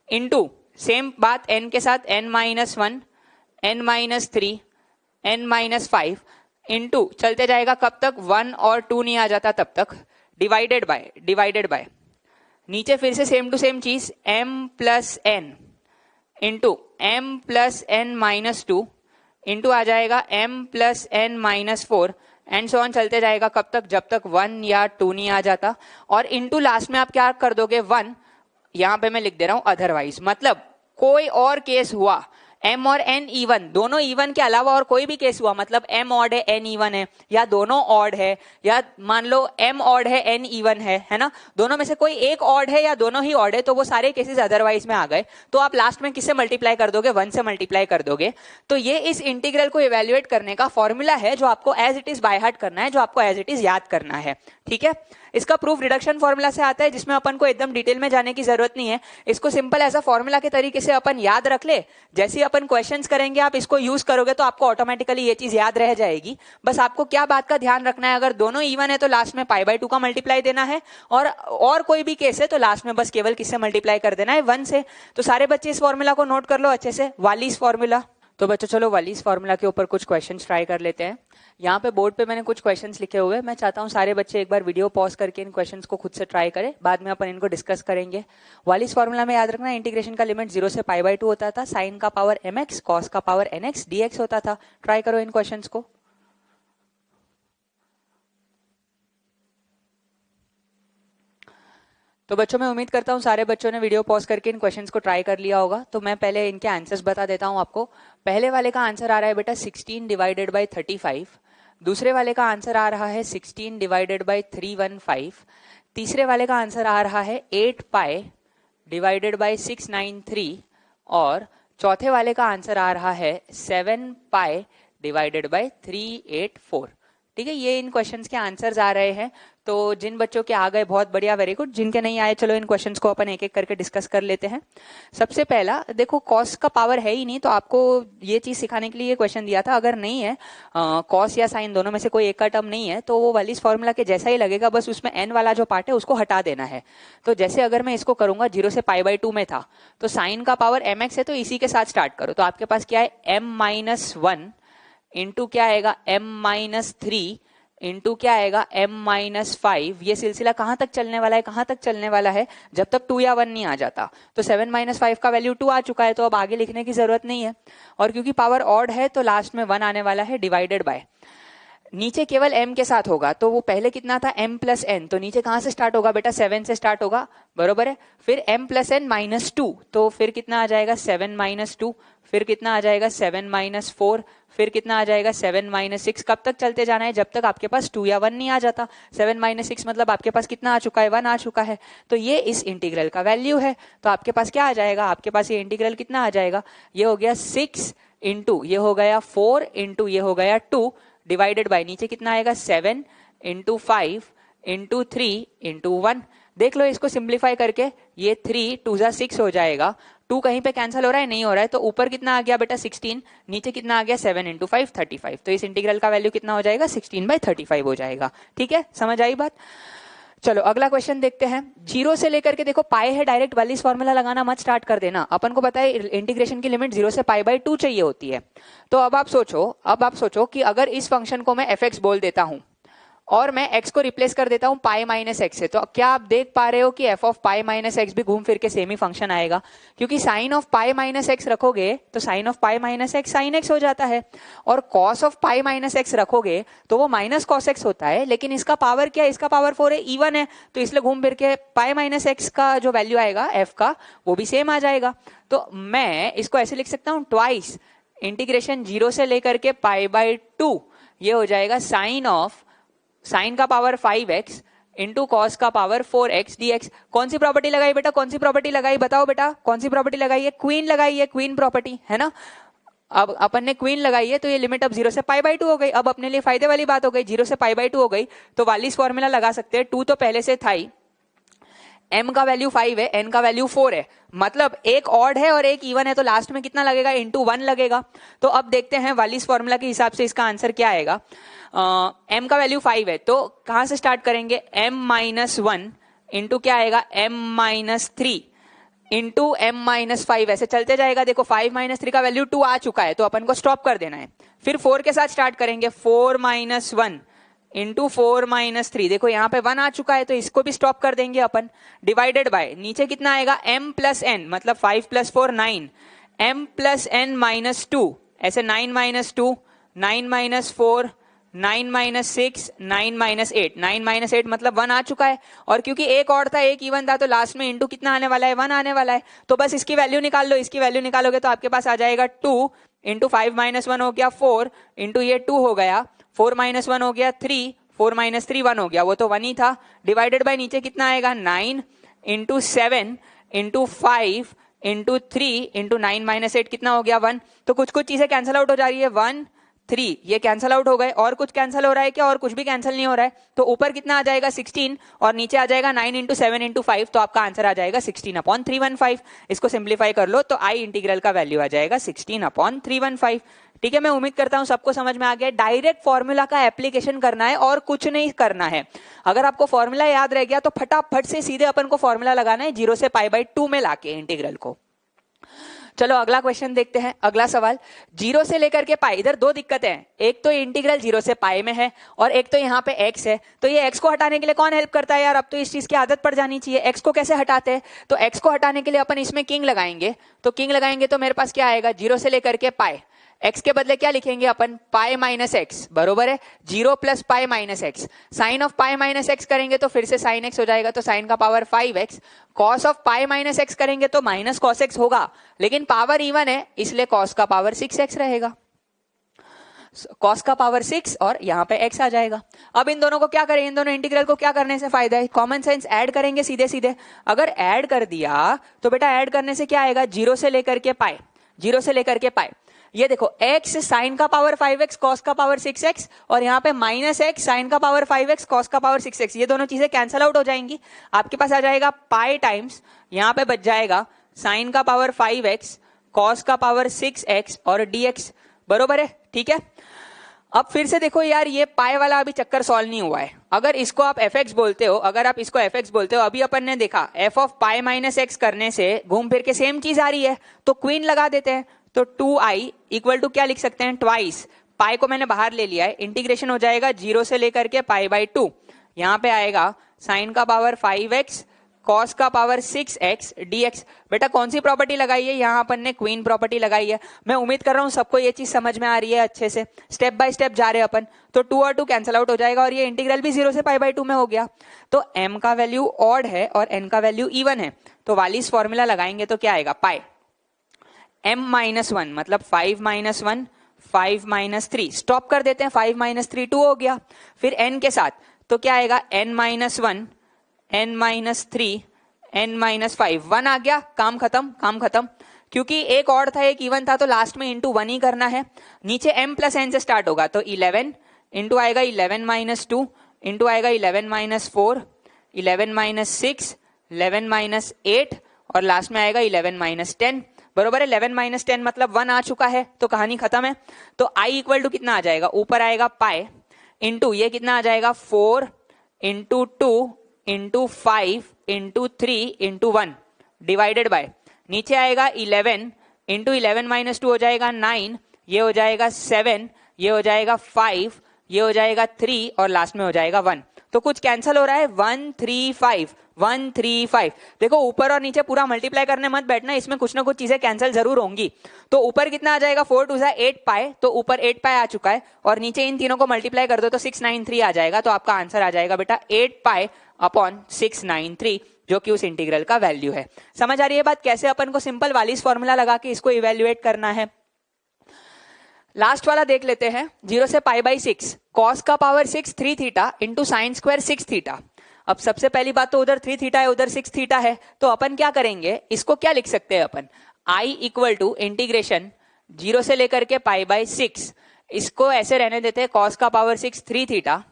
S1: इंटू सेम बात n के साथ n-1 n-3 n-5 इंटू चलते जाएगा कब तक, 1 और 2 नहीं आ जाता तब तक। डिवाइडेड बाय नीचे फिर से सेम टू सेम चीज, m plus n into m plus n-2 into आ जाएगा m plus n-4 and so on चलते जाएगा कब तक, जब तक 1 या 2 नहीं आ जाता। और इंटू लास्ट में आप क्या कर दोगे, 1, यहां पे मैं लिख दे रहा हूं अदरवाइज, मतलब कोई और केस हुआ, m और n इवन, दोनों इवन के अलावा और कोई भी केस हुआ, मतलब m ऑड है n इवन है, या दोनों ऑड है, या मान लो m ऑड है n इवन है ना, दोनों में से कोई एक ऑड है या दोनों ही ऑड है, तो वो सारे केसेस अदरवाइज में आ गए। तो आप लास्ट में किससे मल्टीप्लाई कर दोगे, 1 से मल्टीप्लाई कर दोगे। तो ये इस इंटीग्रल को इवेल्युएट करने का फॉर्मूला है जो आपको as it is by heart करना है, जो आपको एज इट इज याद करना है। ठीक है, इसका प्रूफ रिडक्शन फॉर्मूला से आता है, जिसमें अपन को एकदम डिटेल में जाने की जरूरत नहीं है। इसको सिंपल ऐसा फॉर्मूला के तरीके से अपन याद रख ले, जैसे अपन क्वेश्चंस करेंगे आप इसको यूज करोगे तो आपको ऑटोमेटिकली ये चीज याद रह जाएगी। बस आपको क्या बात का ध्यान रखना है, अगर दोनों इवन है तो लास्ट में π/2 का मल्टीप्लाई देना है, और कोई भी केस है तो लास्ट में बस केवल किससे मल्टीप्लाई कर देना है, 1 से। तो सारे बच्चे इस फॉर्मूला को नोट कर लो अच्छे से, वालीज फॉर्मूला। तो बच्चों चलो वालीज फॉर्मूला के ऊपर कुछ क्वेश्चंस ट्राई कर लेते हैं। यहाँ पे बोर्ड पे मैंने कुछ क्वेश्चंस लिखे हुए हैं, मैं चाहता हूँ सारे बच्चे एक बार वीडियो पॉज करके इन क्वेश्चंस को खुद से ट्राई करें, बाद में अपन इनको डिस्कस करेंगे। वालीज फॉर्मूला में याद रखना, इंटीग्रेशन का लिमिट 0 से π/2 होता था, साइन का पावर mx कॉस का पावर nx dx होता था। ट्राई करो इन क्वेश्चंस को। तो बच्चों मैं उम्मीद करता हूँ सारे बच्चों ने वीडियो पॉज करके इन क्वेश्चंस को ट्राई कर लिया होगा। तो मैं पहले इनके आंसर्स बता देता हूँ आपको। पहले वाले का आंसर आ रहा है बेटा 16 डिवाइडेड बाई 35। दूसरे वाले का आंसर आ रहा है 16 डिवाइडेड बाई 315। तीसरे वाले का आंसर आ रहा है 8 पाई डिवाइडेड बाई 693 और चौथे वाले का आंसर आ रहा है 7 पाई डिवाइडेड बाई 384। ठीक है, ये इन क्वेश्चंस के आंसर्स आ रहे हैं। तो जिन बच्चों के आ गए बहुत बढ़िया, वेरी गुड। जिनके नहीं आए चलो इन क्वेश्चंस को अपन एक एक करके डिस्कस कर लेते हैं। सबसे पहला देखो, कॉस का पावर है ही नहीं, तो आपको ये चीज सिखाने के लिए क्वेश्चन दिया था। अगर नहीं है कॉस या साइन दोनों में से कोई एक का टर्म नहीं है तो वो वालिस फॉर्मूला के जैसा ही लगेगा, बस उसमें एन वाला जो पार्ट है उसको हटा देना है। तो जैसे अगर मैं इसको करूंगा 0 से π/2 में था तो साइन का पावर mx है, तो इसी के साथ स्टार्ट करो। तो आपके पास क्या है m-1 इंटू क्या आएगा m-3 इंटू क्या आएगा m-5। ये सिलसिला कहां तक चलने वाला है, कहां तक चलने वाला है, जब तक 2 या 1 नहीं आ जाता। तो 7-5 का वैल्यू 2 आ चुका है, तो अब आगे लिखने की जरूरत नहीं है। और क्योंकि पावर ऑड है तो लास्ट में 1 आने वाला है डिवाइडेड बाय, नीचे केवल m के साथ होगा। तो वो पहले कितना था m प्लस n, तो नीचे कहां से स्टार्ट होगा बेटा 7 से स्टार्ट होगा, बरोबर है। फिर m प्लस n माइनस 2, तो फिर कितना आ जाएगा 7 माइनस 2, फिर कितना आ जाएगा 7 माइनस 4, फिर कितना आ जाएगा 7 माइनस 6। कब तक चलते जाना है, जब तक आपके पास 2 या 1 नहीं आ जाता। 7 माइनस 6 मतलब आपके पास कितना आ चुका है, 1 आ चुका है। तो ये इस इंटीग्रल का वैल्यू है। तो आपके पास क्या आ जाएगा, आपके पास ये इंटीग्रल कितना आ जाएगा, ये हो गया 6 इंटू ये हो गया 4 इंटू ये हो गया 2 डिवाइडेड बाय नीचे कितना आएगा 7 इंटू 5 इंटू 3 इंटू 1। देख लो इसको सिंप्लीफाई करके, ये 3 2 जा 6 हो जाएगा। 2 कहीं पे कैंसिल हो रहा है, नहीं हो रहा है। तो ऊपर कितना आ गया बेटा 16, नीचे कितना आ गया 7 इंटू 5 35। तो इस इंटीग्रल का वैल्यू कितना हो जाएगा 16/35 हो जाएगा। ठीक है, समझ आई बात। चलो अगला क्वेश्चन देखते हैं। 0 से लेकर के देखो पाई है, डायरेक्ट वालिस फॉर्मूला लगाना मत स्टार्ट कर देना। अपन को पता है इंटीग्रेशन की लिमिट 0 से π/2 चाहिए होती है। तो अब आप सोचो कि अगर इस फंक्शन को मैं fx बोल देता हूं और मैं x को रिप्लेस कर देता हूं पाई माइनस एक्स से, तो क्या आप देख पा रहे हो कि f of pi minus x भी घूम फिर के सेम ही फंक्शन आएगा। क्योंकि sine of pi minus x रखोगे तो sine of pi minus x sine x हो जाता है, और cos of pi minus x रखोगे तो वो माइनस कॉस एक्स होता है। लेकिन इसका पावर क्या है, इसका पावर 4 है, इवन है, तो इसलिए घूम फिर के पाई माइनस एक्स का जो वैल्यू आएगा f का वो भी सेम आ जाएगा। तो मैं इसको ऐसे लिख सकता हूं, ट्वाइस इंटीग्रेशन 0 से लेकर के π/2 ये हो जाएगा साइन का पावर 5x इंटू कॉस का पावर 4x dx। कौन सी प्रॉपर्टी लगाई बेटा, कौन सी प्रॉपर्टी लगाई, बताओ बेटा कौन सी प्रॉपर्टी लगाई है, क्वीन लगाई है, क्वीन प्रॉपर्टी है ना। अब अपन ने क्वीन लगाई है तो ये लिमिट अब 0 से π/2 हो गई। अब अपने लिए फायदे वाली बात हो गई, 0 से π/2 हो गई तो वालिस फॉर्मूला लगा सकते हैं। 2 तो पहले से था ही, m का वैल्यू 5 है, n का वैल्यू 4 है, मतलब एक ऑड है और एक इवन है, तो लास्ट में कितना लगेगा, इंटू 1 लगेगा। तो अब देखते हैं वालिस फॉर्मूला के हिसाब से इसका आंसर क्या आएगा। m का वैल्यू 5 है तो कहां से स्टार्ट करेंगे, m-1 इंटू क्या आएगा m-3 इंटू m-5, ऐसे चलते जाएगा। देखो 5-3 का वैल्यू 2 आ चुका है तो अपन को स्टॉप कर देना है। फिर 4 के साथ स्टार्ट करेंगे, 4-1 इंटू 4-3, देखो यहाँ पे 1 आ चुका है तो इसको भी स्टॉप कर देंगे अपन। डिवाइडेड बाय नीचे कितना आएगा m प्लस n, मतलब 5 plus 4 9, m plus n minus 2, ऐसे 9 minus 2 9 minus 4 9 minus 6 9 minus 8, 9 minus 8 मतलब 1 आ चुका है। और क्योंकि एक और था एक इवन था तो लास्ट में इंटू कितना आने वाला है, 1 आने वाला है। तो बस इसकी वैल्यू निकाल लो, इसकी वैल्यू निकालोगे तो आपके पास आ जाएगा 2 इंटू 5 माइनस 1 हो गया 4 इंटू ये 2 हो गया, 4 माइनस 1 हो गया 3, 4 माइनस 3 1 हो गया, वो तो 1 ही था। डिवाइडेड बाय नीचे कितना आएगा 9 into 7 into 5 into 3 into 9 minus 8 कितना हो गया 1। तो कुछ कुछ चीजें कैंसिल आउट हो जा रही है, 1 3 ये कैंसिल आउट हो गए, और कुछ कैंसिल हो रहा है क्या, और कुछ भी कैंसिल नहीं हो रहा है। तो ऊपर कितना आ जाएगा 16 और नीचे आ जाएगा 9 इंटू 7 इंटू 5, तो आपका आंसर आ जाएगा 16/315। इसको सिंप्लीफाई कर लो तो आई इंटीग्रल का वैल्यू आ जाएगा 16/315। ठीक है, मैं उम्मीद करता हूं सबको समझ में आ गया। डायरेक्ट फॉर्मूला का एप्लीकेशन करना है और कुछ नहीं करना है। अगर आपको फॉर्मूला याद रह गया तो फटाफट से सीधे अपन को फॉर्मूला लगाना है 0 से π/2 में लाके इंटीग्रल को। चलो अगला क्वेश्चन देखते हैं। अगला सवाल 0 से लेकर के पाई, इधर दो दिक्कतें हैं, एक तो इंटीग्रल 0 से पाई में है और एक तो यहाँ पे x है। तो ये x को हटाने के लिए कौन हेल्प करता है यार, अब तो इस चीज की आदत पड़ जानी चाहिए। x को कैसे हटाते हैं, तो x को हटाने के लिए अपन इसमें किंग लगाएंगे। तो किंग लगाएंगे तो मेरे पास क्या आएगा 0 से लेकर के पाई, x के बदले क्या लिखेंगे अपन, पाई माइनस एक्स, बरोबर है, 0 plus pi minus x, sine of pi minus x करेंगे तो फिर से साइन एक्स हो जाएगा, तो साइन का power 5x, cos of pi minus x करेंगे तो माइनस कॉस एक्स होगा, लेकिन पावर इवन है इसलिए कॉस का पावर 6x रहेगा, कॉस का पावर 6 और यहाँ पे x आ जाएगा। अब इन दोनों को क्या करें, इन दोनों इंटीग्रल को क्या करने से फायदा है, कॉमन सेंस ऐड करेंगे सीधे सीधे। अगर ऐड कर दिया तो बेटा ऐड करने से क्या आएगा, 0 से लेकर के पाई, 0 से लेकर के पाई, ये देखो x साइन का पावर 5x कॉस का पावर 6x और यहाँ पे माइनस x साइन का पावर 5x कॉस का पावर 6x, ये दोनों चीजें कैंसल आउट हो जाएंगी, आपके पास आ जाएगा पाई टाइम्स, यहाँ पे बच जाएगा साइन का पावर 5x कॉस का पावर 6x और dx, बरोबर है, ठीक है। अब फिर से देखो यार, ये पाई वाला अभी चक्कर सॉल्व नहीं हुआ है, अगर इसको आप fx बोलते हो, अगर आप इसको fx बोलते हो, अभी अपन ने देखा f of pi minus x करने से घूम फिर के सेम चीज आ रही है, तो क्वीन लगा देते हैं, तो 2i इक्वल टू क्या लिख सकते हैं, ट्वाइस, पाई को मैंने बाहर ले लिया है, इंटीग्रेशन हो जाएगा 0 से लेकर के पाई बाई 2, यहाँ पे आएगा साइन का पावर 5x कॉस का पावर 6x dx। बेटा कौन सी प्रॉपर्टी लगाई है, यहाँ अपन ने क्वीन प्रॉपर्टी लगाई है। मैं उम्मीद कर रहा हूँ सबको ये चीज समझ में आ रही है अच्छे से, स्टेप बाय स्टेप जा रहे हैं अपन, तो 2 और 2 कैंसिल आउट हो जाएगा और ये इंटीग्रल भी 0 से पाई बाई 2 में हो गया। तो m का वैल्यू ऑड है और n का वैल्यू इवन है, तो वालिस फॉर्मूला लगाएंगे तो क्या आएगा, पाई m माइनस 1 मतलब 5 माइनस 1 5 माइनस 3, स्टॉप कर देते हैं, 5 माइनस 3 2 हो गया, फिर n के साथ तो क्या आएगा, n minus 1 n minus 3 n minus 5, 1 आ गया, काम खत्म, काम खत्म, क्योंकि एक और था एक इवन था तो लास्ट में इंटू 1 ही करना है, नीचे m प्लस n से स्टार्ट होगा, तो 11 इंटू आएगा 11 माइनस 2 इंटू आएगा 11 माइनस 4 11 माइनस 6 11 माइनस 8 और लास्ट में आएगा 11 माइनस 10, बरोबर है, 11 माइनस 10 मतलब 1 आ चुका है, तो कहानी खत्म है। तो i इक्वल टू कितना आ जाएगा, ऊपर आएगा पाई इंटू ये कितना आ जाएगा 4 into 2 into 5 into 3 into 1 divided by, नीचे आएगा 11 इंटू 11 माइनस 2 हो जाएगा 9, ये हो जाएगा 7, ये हो जाएगा 5, ये हो जाएगा 3 और लास्ट में हो जाएगा 1, तो कुछ कैंसिल हो रहा है, 135 135। देखो ऊपर और नीचे पूरा मल्टीप्लाई करने मत बैठना, इसमें कुछ ना कुछ चीजें कैंसिल जरूर होंगी। तो ऊपर कितना आ जाएगा, 4 2 8 पाई, तो ऊपर 8 पाई आ चुका है और नीचे इन तीनों को मल्टीप्लाई कर दो तो 693 आ जाएगा, तो आपका आंसर आ जाएगा बेटा 8 पाई अपॉन 693, जो कि उस इंटीग्रल का वैल्यू है। समझ आ रही है बात, कैसे अपन को सिंपल वालिस फॉर्मूला लगा के इसको इवेल्युएट करना है। लास्ट वाला देख लेते हैं, 0 से पाई बाई 6 कॉस का power 6 3 theta into sine square 6 theta. अब सबसे पहली बात तो उधर 3 थीटा है उधर 6 थीटा है, तो अपन क्या करेंगे, इसको क्या लिख सकते हैं अपन, i इक्वल टू इंटीग्रेशन 0 से लेकर के पाई बाई 6, इसको ऐसे रहने देते हैं, कॉस का पावर 6 3 थीटा,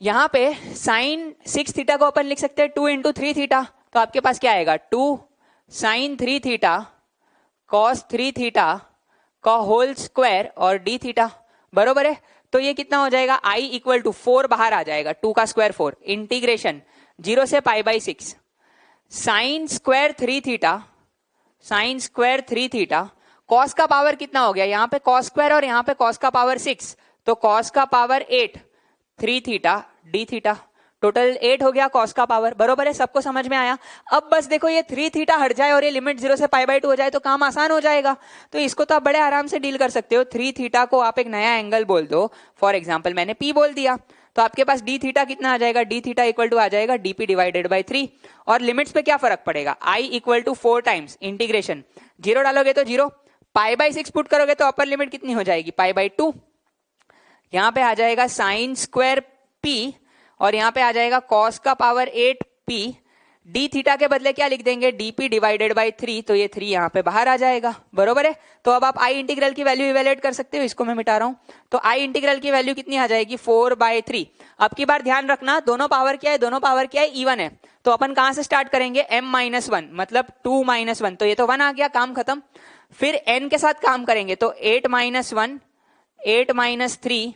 S1: यहाँ पे साइन 6 थीटा को अपन लिख सकते हैं 2 इंटू 3 थीटा, तो आपके पास क्या आएगा 2 साइन 3 थीटा कॉस 3 थीटा का होल स्क्वायर और डी थीटा, बरोबर है। तो ये कितना हो जाएगा, i इक्वल टू 4 बाहर आ जाएगा, 2 का स्क्वायर 4 इंटीग्रेशन 0 से pi by 6 sine square 3 theta sine square 3 theta, cos का पावर कितना हो गया, यहाँ पे कॉस स्क्वायर और यहाँ पे कॉस का पावर 6, तो कॉस का power 8 3 theta D theta, total 8 हो गया कॉस का पावर, बरोबर है, सबको समझ में आया। अब बस देखो ये 3 थीटा हट जाए और ये लिमिट 0 से पाई बाई 2 हो जाए तो काम आसान हो जाएगा, तो इसको तो आप बड़े आराम से डील कर सकते हो। 3 थीटा को आप एक नया एंगल बोल दो, फॉर एग्जाम्पल मैंने P बोल दिया, तो आपके पास डी थीटा कितना आ जाएगा, डी थीटा इक्वल टू आ जाएगा डीपी डिवाइडेड बाई 3, और लिमिट्स पे क्या फर्क पड़ेगा, i equal to 4 times integration 0 डालोगे तो 0, पाई बाई 6 पुट करोगे तो अपर लिमिट कितनी हो जाएगी, पाई बाई 2, यहाँ पे आ जाएगा साइन स्क्वायर P और यहाँ पे आ जाएगा कॉस का पावर 8p, डी थीटा के बदले क्या लिख देंगे, dp डिवाइडेड बाई 3, तो ये 3 यहाँ पे बाहर आ जाएगा, बरोबर है। तो अब आप i इंटीग्रल की वैल्यू इवेल्युएट कर सकते हो, इसको मैं मिटा रहा हूँ, तो i इंटीग्रल की वैल्यू कितनी आ जाएगी 4/3। अब की बार ध्यान रखना, दोनों पावर क्या है, दोनों पावर क्या है, इवन है, तो अपन कहां से स्टार्ट करेंगे, m-1 मतलब 2-1, तो ये तो 1 आ गया, काम खत्म। फिर n के साथ काम करेंगे तो 8-1 8-3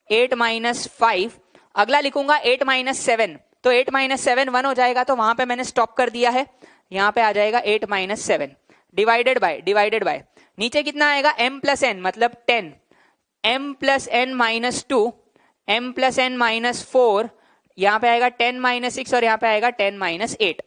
S1: 8-5, अगला लिखूंगा 8-7, तो 8-7 1 हो जाएगा, तो वहां पे मैंने स्टॉप कर दिया है, यहाँ पे आ जाएगा 8-7 डिवाइडेड बाय नीचे कितना आएगा m प्लस n मतलब 10, m plus n minus 2 m plus n minus 4, यहाँ पे आएगा 10 माइनस 6 और यहाँ पे आएगा 10 माइनस 8,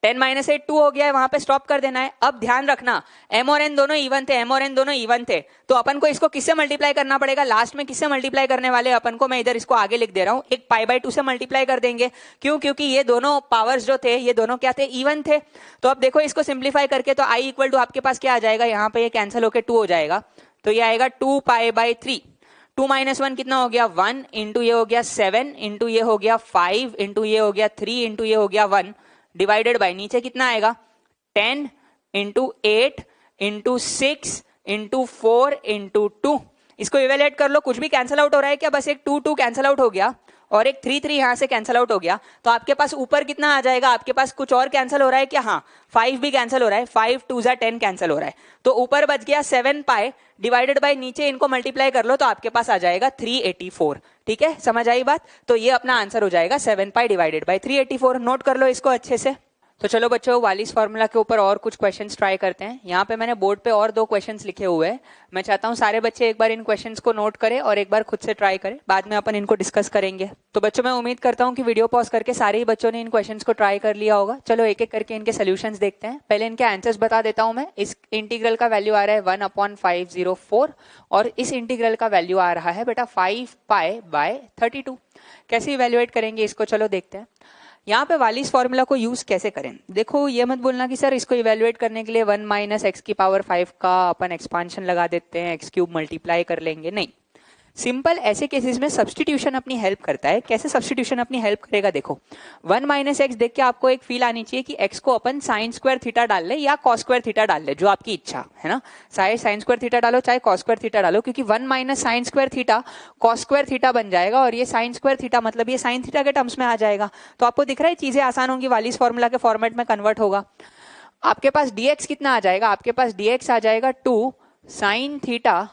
S1: 10 माइनस 8 2 हो गया है, वहां पे स्टॉप कर देना है। अब ध्यान रखना m और n दोनों इवन थे, m और n दोनों इवन थे, तो अपन को इसको किससे मल्टीप्लाई करना पड़ेगा, लास्ट में किससे मल्टीप्लाई करने वाले अपन को, मैं इधर इसको आगे लिख दे रहा हूं, एक पाई बाय 2 से मल्टीप्लाई कर देंगे। क्यों? क्योंकि ये दोनों पावर्स जो थे ये दोनों क्या थे, इवन थे। तो अब देखो इसको सिंप्लीफाई करके तो i इक्वल टू आपके पास क्या आ जाएगा, यहाँ पे ये कैंसिल होकर 2 हो जाएगा, तो ये आएगा 2 पाई बाय 3। 2 माइनस 1 कितना हो गया 1, इंटू ये हो गया 7, इंटू ये हो गया 5, इंटू ये हो गया 3, इंटू ये हो गया 1, डिवाइडेड बाय नीचे कितना आएगा 10 इंटू 8 इंटू 6 इंटू 4 इंटू 2। इसको इवेल्युएट कर लो, कुछ भी कैंसिल आउट हो रहा है क्या, बस एक 2 2 कैंसिल आउट हो गया और एक 3 3 यहां से कैंसिल आउट हो गया, तो आपके पास ऊपर कितना आ जाएगा, आपके पास कुछ और कैंसिल हो रहा है क्या, हाँ 5 भी कैंसिल हो रहा है, 5 2 जा 10 कैंसिल हो रहा है, तो ऊपर बच गया 7 पाई डिवाइडेड बाय नीचे इनको मल्टीप्लाई कर लो तो आपके पास आ जाएगा 384। ठीक है, समझ आई बात, तो ये अपना आंसर हो जाएगा 7 पाई डिवाइडेड बाय 384। नोट कर लो इसको अच्छे से। तो चलो बच्चों वालिस फॉर्मूला के ऊपर और कुछ क्वेश्चंस ट्राई करते हैं। यहाँ पे मैंने बोर्ड पे और 2 क्वेश्चंस लिखे हुए हैं, मैं चाहता हूँ सारे बच्चे एक बार इन क्वेश्चंस को नोट करें और एक बार खुद से ट्राई करें, बाद में अपन इनको डिस्कस करेंगे। तो बच्चों मैं उम्मीद करता हूँ कि वीडियो पॉज करके सारे ही बच्चों ने इन क्वेश्चंस को ट्राई कर लिया होगा। चलो एक एक करके इनके सोल्यूशंस देखते हैं। पहले इनके आंसर्स बता देता हूँ मैं। इस इंटीग्रल का वैल्यू आ रहा है 1/504 और इस इंटीग्रल का वैल्यू आ रहा है बेटा 5 पाई बाय 32। कैसे इवेल्युएट करेंगे इसको, चलो देखते हैं। यहाँ पे वालिस फॉर्मूला को यूज कैसे करें, देखो ये मत बोलना कि सर इसको इवेल्युएट करने के लिए 1 माइनस एक्स की पावर 5 का अपन एक्सपांशन लगा देते हैं, एक्स क्यूब मल्टीप्लाई कर लेंगे, नहीं। सिंपल ऐसे केसेस में सब्स्टिट्यूशन अपनी हेल्प करता है। कैसे सब्स्टिट्यूशन अपनी हेल्प करेगा, देखो 1 माइनस एक्स देख के आपको एक फील आनी चाहिए कि एक्स को अपन साइन स्क्वायर थीटा डाल ले या कॉस स्क्वायर थीटा डाल ले, जो आपकी इच्छा है ना, चाहे साइन स्क्वायर थीटा डालो चाहे कॉस स्क्वायर थीटा डालो, क्योंकि 1 minus sine square theta cos square theta बन जाएगा और ये साइन स्क्वायर थीटा मतलब ये साइन थीटा के टर्म्स में आ जाएगा। तो आपको दिख रहा है चीजें आसान होंगी, वालिस फॉर्मूला के फॉर्मेट में कन्वर्ट होगा। आपके पास dx कितना आ जाएगा, आपके पास dx आ जाएगा 2 sine theta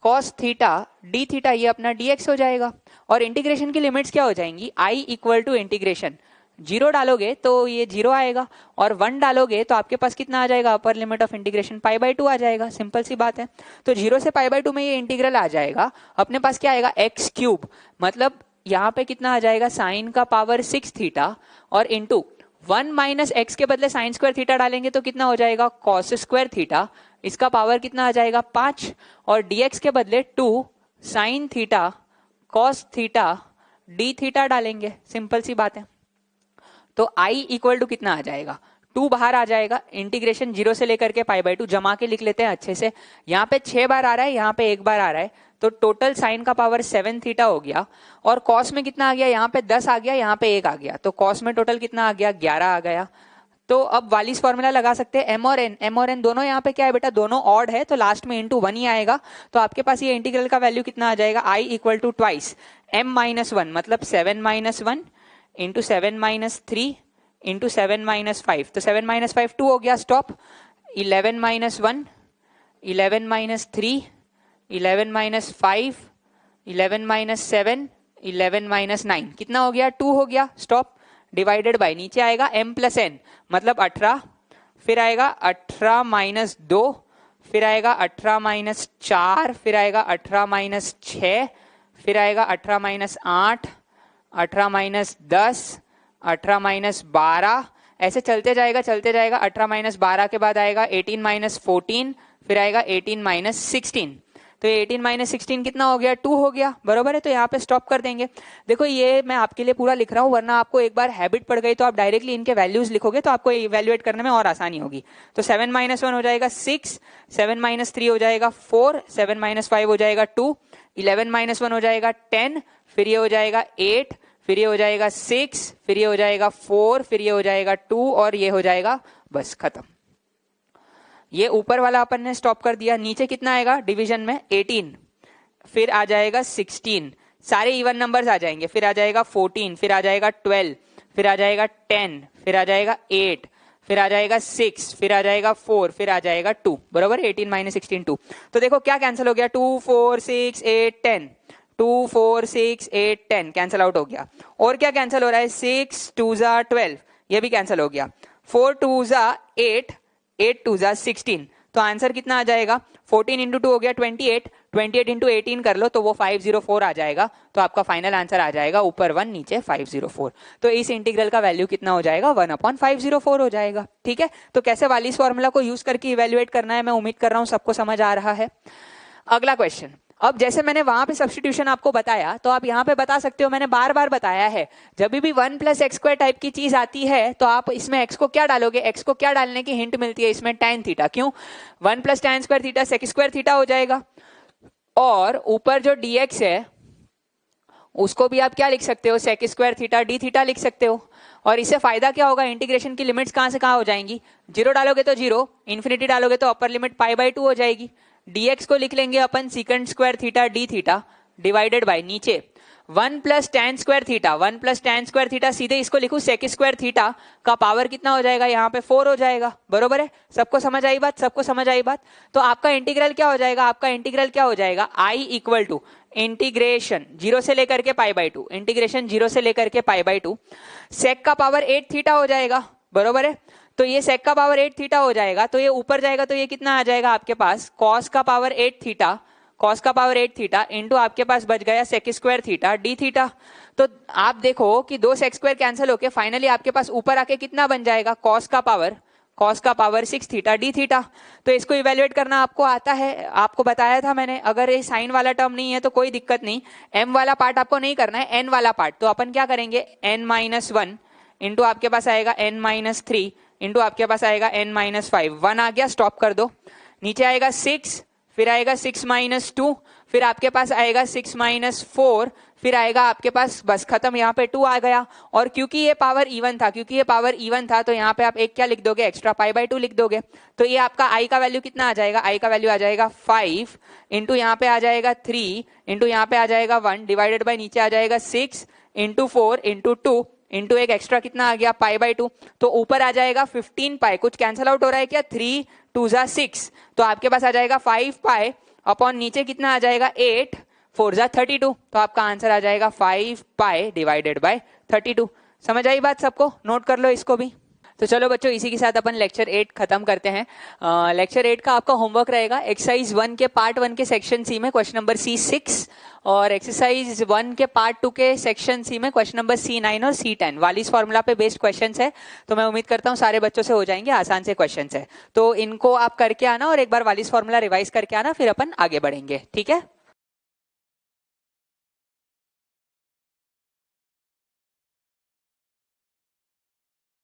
S1: cos theta D theta, ये अपना dx हो जाएगा। और इंटीग्रेशन की लिमिट्स क्या हो जाएंगी, i इक्वल टू इंटीग्रेशन 0 डालोगे तो ये 0 आएगा और 1 डालोगे तो आपके पास कितना आ जाएगा, upper limit of integration pi by 2 आ जाएगा। सिंपल सी बात है। तो 0 से पाई बाय 2 में ये इंटीग्रल आ जाएगा, अपने पास क्या आएगा एक्स क्यूब, मतलब यहाँ पे कितना आ जाएगा साइन का पावर 6 थीटा और इंटू 1 माइनस एक्स के बदले साइन स्क्वायर थीटा डालेंगे तो कितना हो जाएगा कॉस स्क्वायर थीटा, इसका पावर कितना आ जाएगा 5 और dx के बदले 2 sine theta cos theta D theta डालेंगे। सिंपल सी बात है। तो i इक्वल टू कितना आ जाएगा 2 बाहर आ जाएगा, इंटीग्रेशन 0 से लेकर के पाई बाय 2 जमा के लिख लेते हैं अच्छे से। यहाँ पे 6 बार आ रहा है, यहाँ पे 1 बार आ रहा है, तो टोटल साइन का पावर 7 थीटा हो गया और कॉस में कितना आ गया, यहाँ पे 10 आ गया, यहाँ पे 1 आ गया, तो कॉस में टोटल कितना आ गया 11 आ गया। तो अब वालिस फॉर्मूला लगा सकते हैं, m और n दोनों यहाँ पे क्या है बेटा, दोनों ऑड है, तो लास्ट में इंटू 1 ही आएगा। तो आपके पास ये इंटीग्रल का वैल्यू कितना आ जाएगा, i equal to twice m minus 1 मतलब 7 minus 1 into 7 minus 3 into 7 minus 5, तो 7 माइनस 5 2 हो गया, stop. 11 minus 1 11 minus 3 11 minus 5 11 minus 7 11 minus 9 कितना हो गया 2 हो गया, स्टॉप। डिवाइडेड बाय नीचे आएगा m प्लस n मतलब 18, फिर आएगा 18 माइनस 2, फिर आएगा 18 माइनस 4, फिर आएगा 18 माइनस 6, फिर आएगा 18 माइनस 8, 18 माइनस 10, 18 माइनस 12, ऐसे चलते जाएगा 18 माइनस 12 के बाद आएगा 18 माइनस 14, फिर आएगा 18 माइनस 16, तो ये 18 माइनस 16 कितना हो गया 2 हो गया, बरोबर है। तो यहाँ पे स्टॉप कर देंगे। देखो ये मैं आपके लिए पूरा लिख रहा हूँ, वरना आपको एक बार हैबिट पड़ गई तो आप डायरेक्टली इनके वैल्यूज लिखोगे तो आपको इवैल्यूएट करने में और आसानी होगी। तो 7 माइनस 1 हो जाएगा 6, 7 माइनस 3 हो जाएगा 4, 7 माइनस 5 हो जाएगा 2, 11 माइनस 1 हो जाएगा 10, फिर ये हो जाएगा 8, फिर ये हो जाएगा 6, फिर ये हो जाएगा 4, फिर ये हो जाएगा 2 और ये हो जाएगा बस खत्म। ये ऊपर वाला अपन ने स्टॉप कर दिया। नीचे कितना आएगा डिवीजन में 18, फिर आ जाएगा 16, सारे इवन नंबर्स आ जाएंगे, फिर आ जाएगा 14, फिर आ जाएगा 12, फिर आ जाएगा 10, फिर आ जाएगा 8, फिर आ जाएगा 6, फिर आ जाएगा 4, फिर आ जाएगा 2, बरोबर 18 माइनस 16 2। तो देखो क्या कैंसिल हो गया 2 4 6 8 10, 2 4 6 8 10 कैंसिल आउट हो गया। और क्या कैंसिल हो रहा है 6 2 12, ये भी कैंसिल हो गया। 4 2 8, 8 2 16, तो आंसर कितना आ जाएगा, 14 इंटू 2 हो गया 28, 28 इंटू 18 कर लो तो वो 504 आ जाएगा। तो आपका फाइनल आंसर आ जाएगा ऊपर 1 नीचे 504। तो इस इंटीग्रल का वैल्यू कितना हो जाएगा, 1/504 हो जाएगा। ठीक है, तो कैसे वालिस फॉर्मूला को यूज करके इवेल्युएट करना है मैं उम्मीद कर रहा हूं सबको समझ आ रहा है। अगला क्वेश्चन, अब जैसे मैंने वहां पे सब्स्टिट्यूशन आपको बताया तो आप यहाँ पे बता सकते हो, मैंने बार बार बताया है जब भी 1 + x² टाइप की चीज आती है तो आप इसमें x को क्या डालोगे, x को क्या डालने की हिंट मिलती है इसमें, tan थीटा। क्यों, 1 + tan² थीटा sec² थीटा हो जाएगा, और ऊपर जो dx है उसको भी आप क्या लिख सकते हो, sec² थीटा d थीटा लिख सकते हो। और इससे फायदा क्या होगा, इंटीग्रेशन की लिमिट्स कहां से कहां हो जाएंगी, 0 डालोगे तो 0, इन्फिनिटी डालोगे तो अपर लिमिट π/2 हो जाएगी। dx को लिख लेंगे अपन sec² theta d theta divided by नीचे 1 + tan² थीटा, 1 + tan² थीटा सीधे इसको लिखूं sec² थीटा का पावर कितना हो जाएगा, यहाँ पे 4 हो जाएगा। बरोबर है, सबको समझ आई बात, सबको समझ आई बात। तो आपका इंटीग्रल क्या हो जाएगा, आपका इंटीग्रल क्या हो जाएगा, I = इंटीग्रेशन 0 से लेकर के π/2, इंटीग्रेशन 0 से लेकर के π/2 sec का पावर 8 थीटा हो जाएगा। बरोबर है, तो ये sec का पावर 8 थीटा हो जाएगा, तो ये ऊपर जाएगा तो ये कितना आ जाएगा आपके पास, cos का पावर 8 थीटा, cos का पावर 8 थीटा इंटू आपके पास बच गया sec² थीटा d थीटा। तो आप देखो कि 2 sec² कैंसिल होके फाइनली आपके पास ऊपर आके कितना बन जाएगा, cos का पावर 6 थीटा d थीटा। तो इसको इवेल्युएट करना आपको आता है, आपको बताया था मैंने। अगर ये साइन वाला टर्म नहीं है तो कोई दिक्कत नहीं, m वाला पार्ट आपको नहीं करना है, n वाला पार्ट। तो अपन क्या करेंगे, n-1 इंटू आपके पास आएगा n-3 इंटू आपके पास आएगा n-5, 1 आ गया, स्टॉप कर दो। नीचे आएगा 6, फिर आएगा 6 - 2, फिर आपके पास आएगा 6 - 4, फिर आएगा आपके पास, बस खत्म, यहाँ पे 2 आ गया। और क्योंकि ये पावर इवन था, तो यहाँ पे आप एक क्या लिख दोगे, एक्स्ट्रा π/2 लिख दोगे। तो ये आपका i का वैल्यू कितना आ जाएगा, i का वैल्यू आ जाएगा 5 इंटू यहाँ पे आ जाएगा 3 इंटू यहाँ पे आ जाएगा 1 डिवाइडेड बाई नीचे आ जाएगा 6 इंटू 4 इंटू 2 इंटू एक एक्स्ट्रा कितना आ गया π/2। तो ऊपर आ जाएगा 15 पाई, कुछ कैंसिल आउट हो रहा है क्या, 3 2 = 6, तो आपके पास आ जाएगा 5 पाई अपॉन नीचे कितना आ जाएगा 8 4 = 32। तो आपका आंसर आ जाएगा 5 पाई डिवाइडेड बाय 32। समझ आई बात सबको, नोट कर लो इसको भी। तो चलो बच्चों, इसी के साथ अपन लेक्चर 8 खत्म करते हैं। लेक्चर 8 का आपका होमवर्क रहेगा एक्सरसाइज 1 के पार्ट 1 के सेक्शन सी में क्वेश्चन नंबर C6, और एक्सरसाइज 1 के पार्ट 2 के सेक्शन सी में क्वेश्चन नंबर C9 और C10 वालिस फॉर्मूला पे बेस्ड क्वेश्चंस है। तो मैं उम्मीद करता हूँ सारे बच्चों से हो जाएंगे, आसान से क्वेश्चंस है। तो इनको आप करके आना और एक बार वालिस फॉर्मूला रिवाइज करके आना, फिर अपन आगे बढ़ेंगे। ठीक है।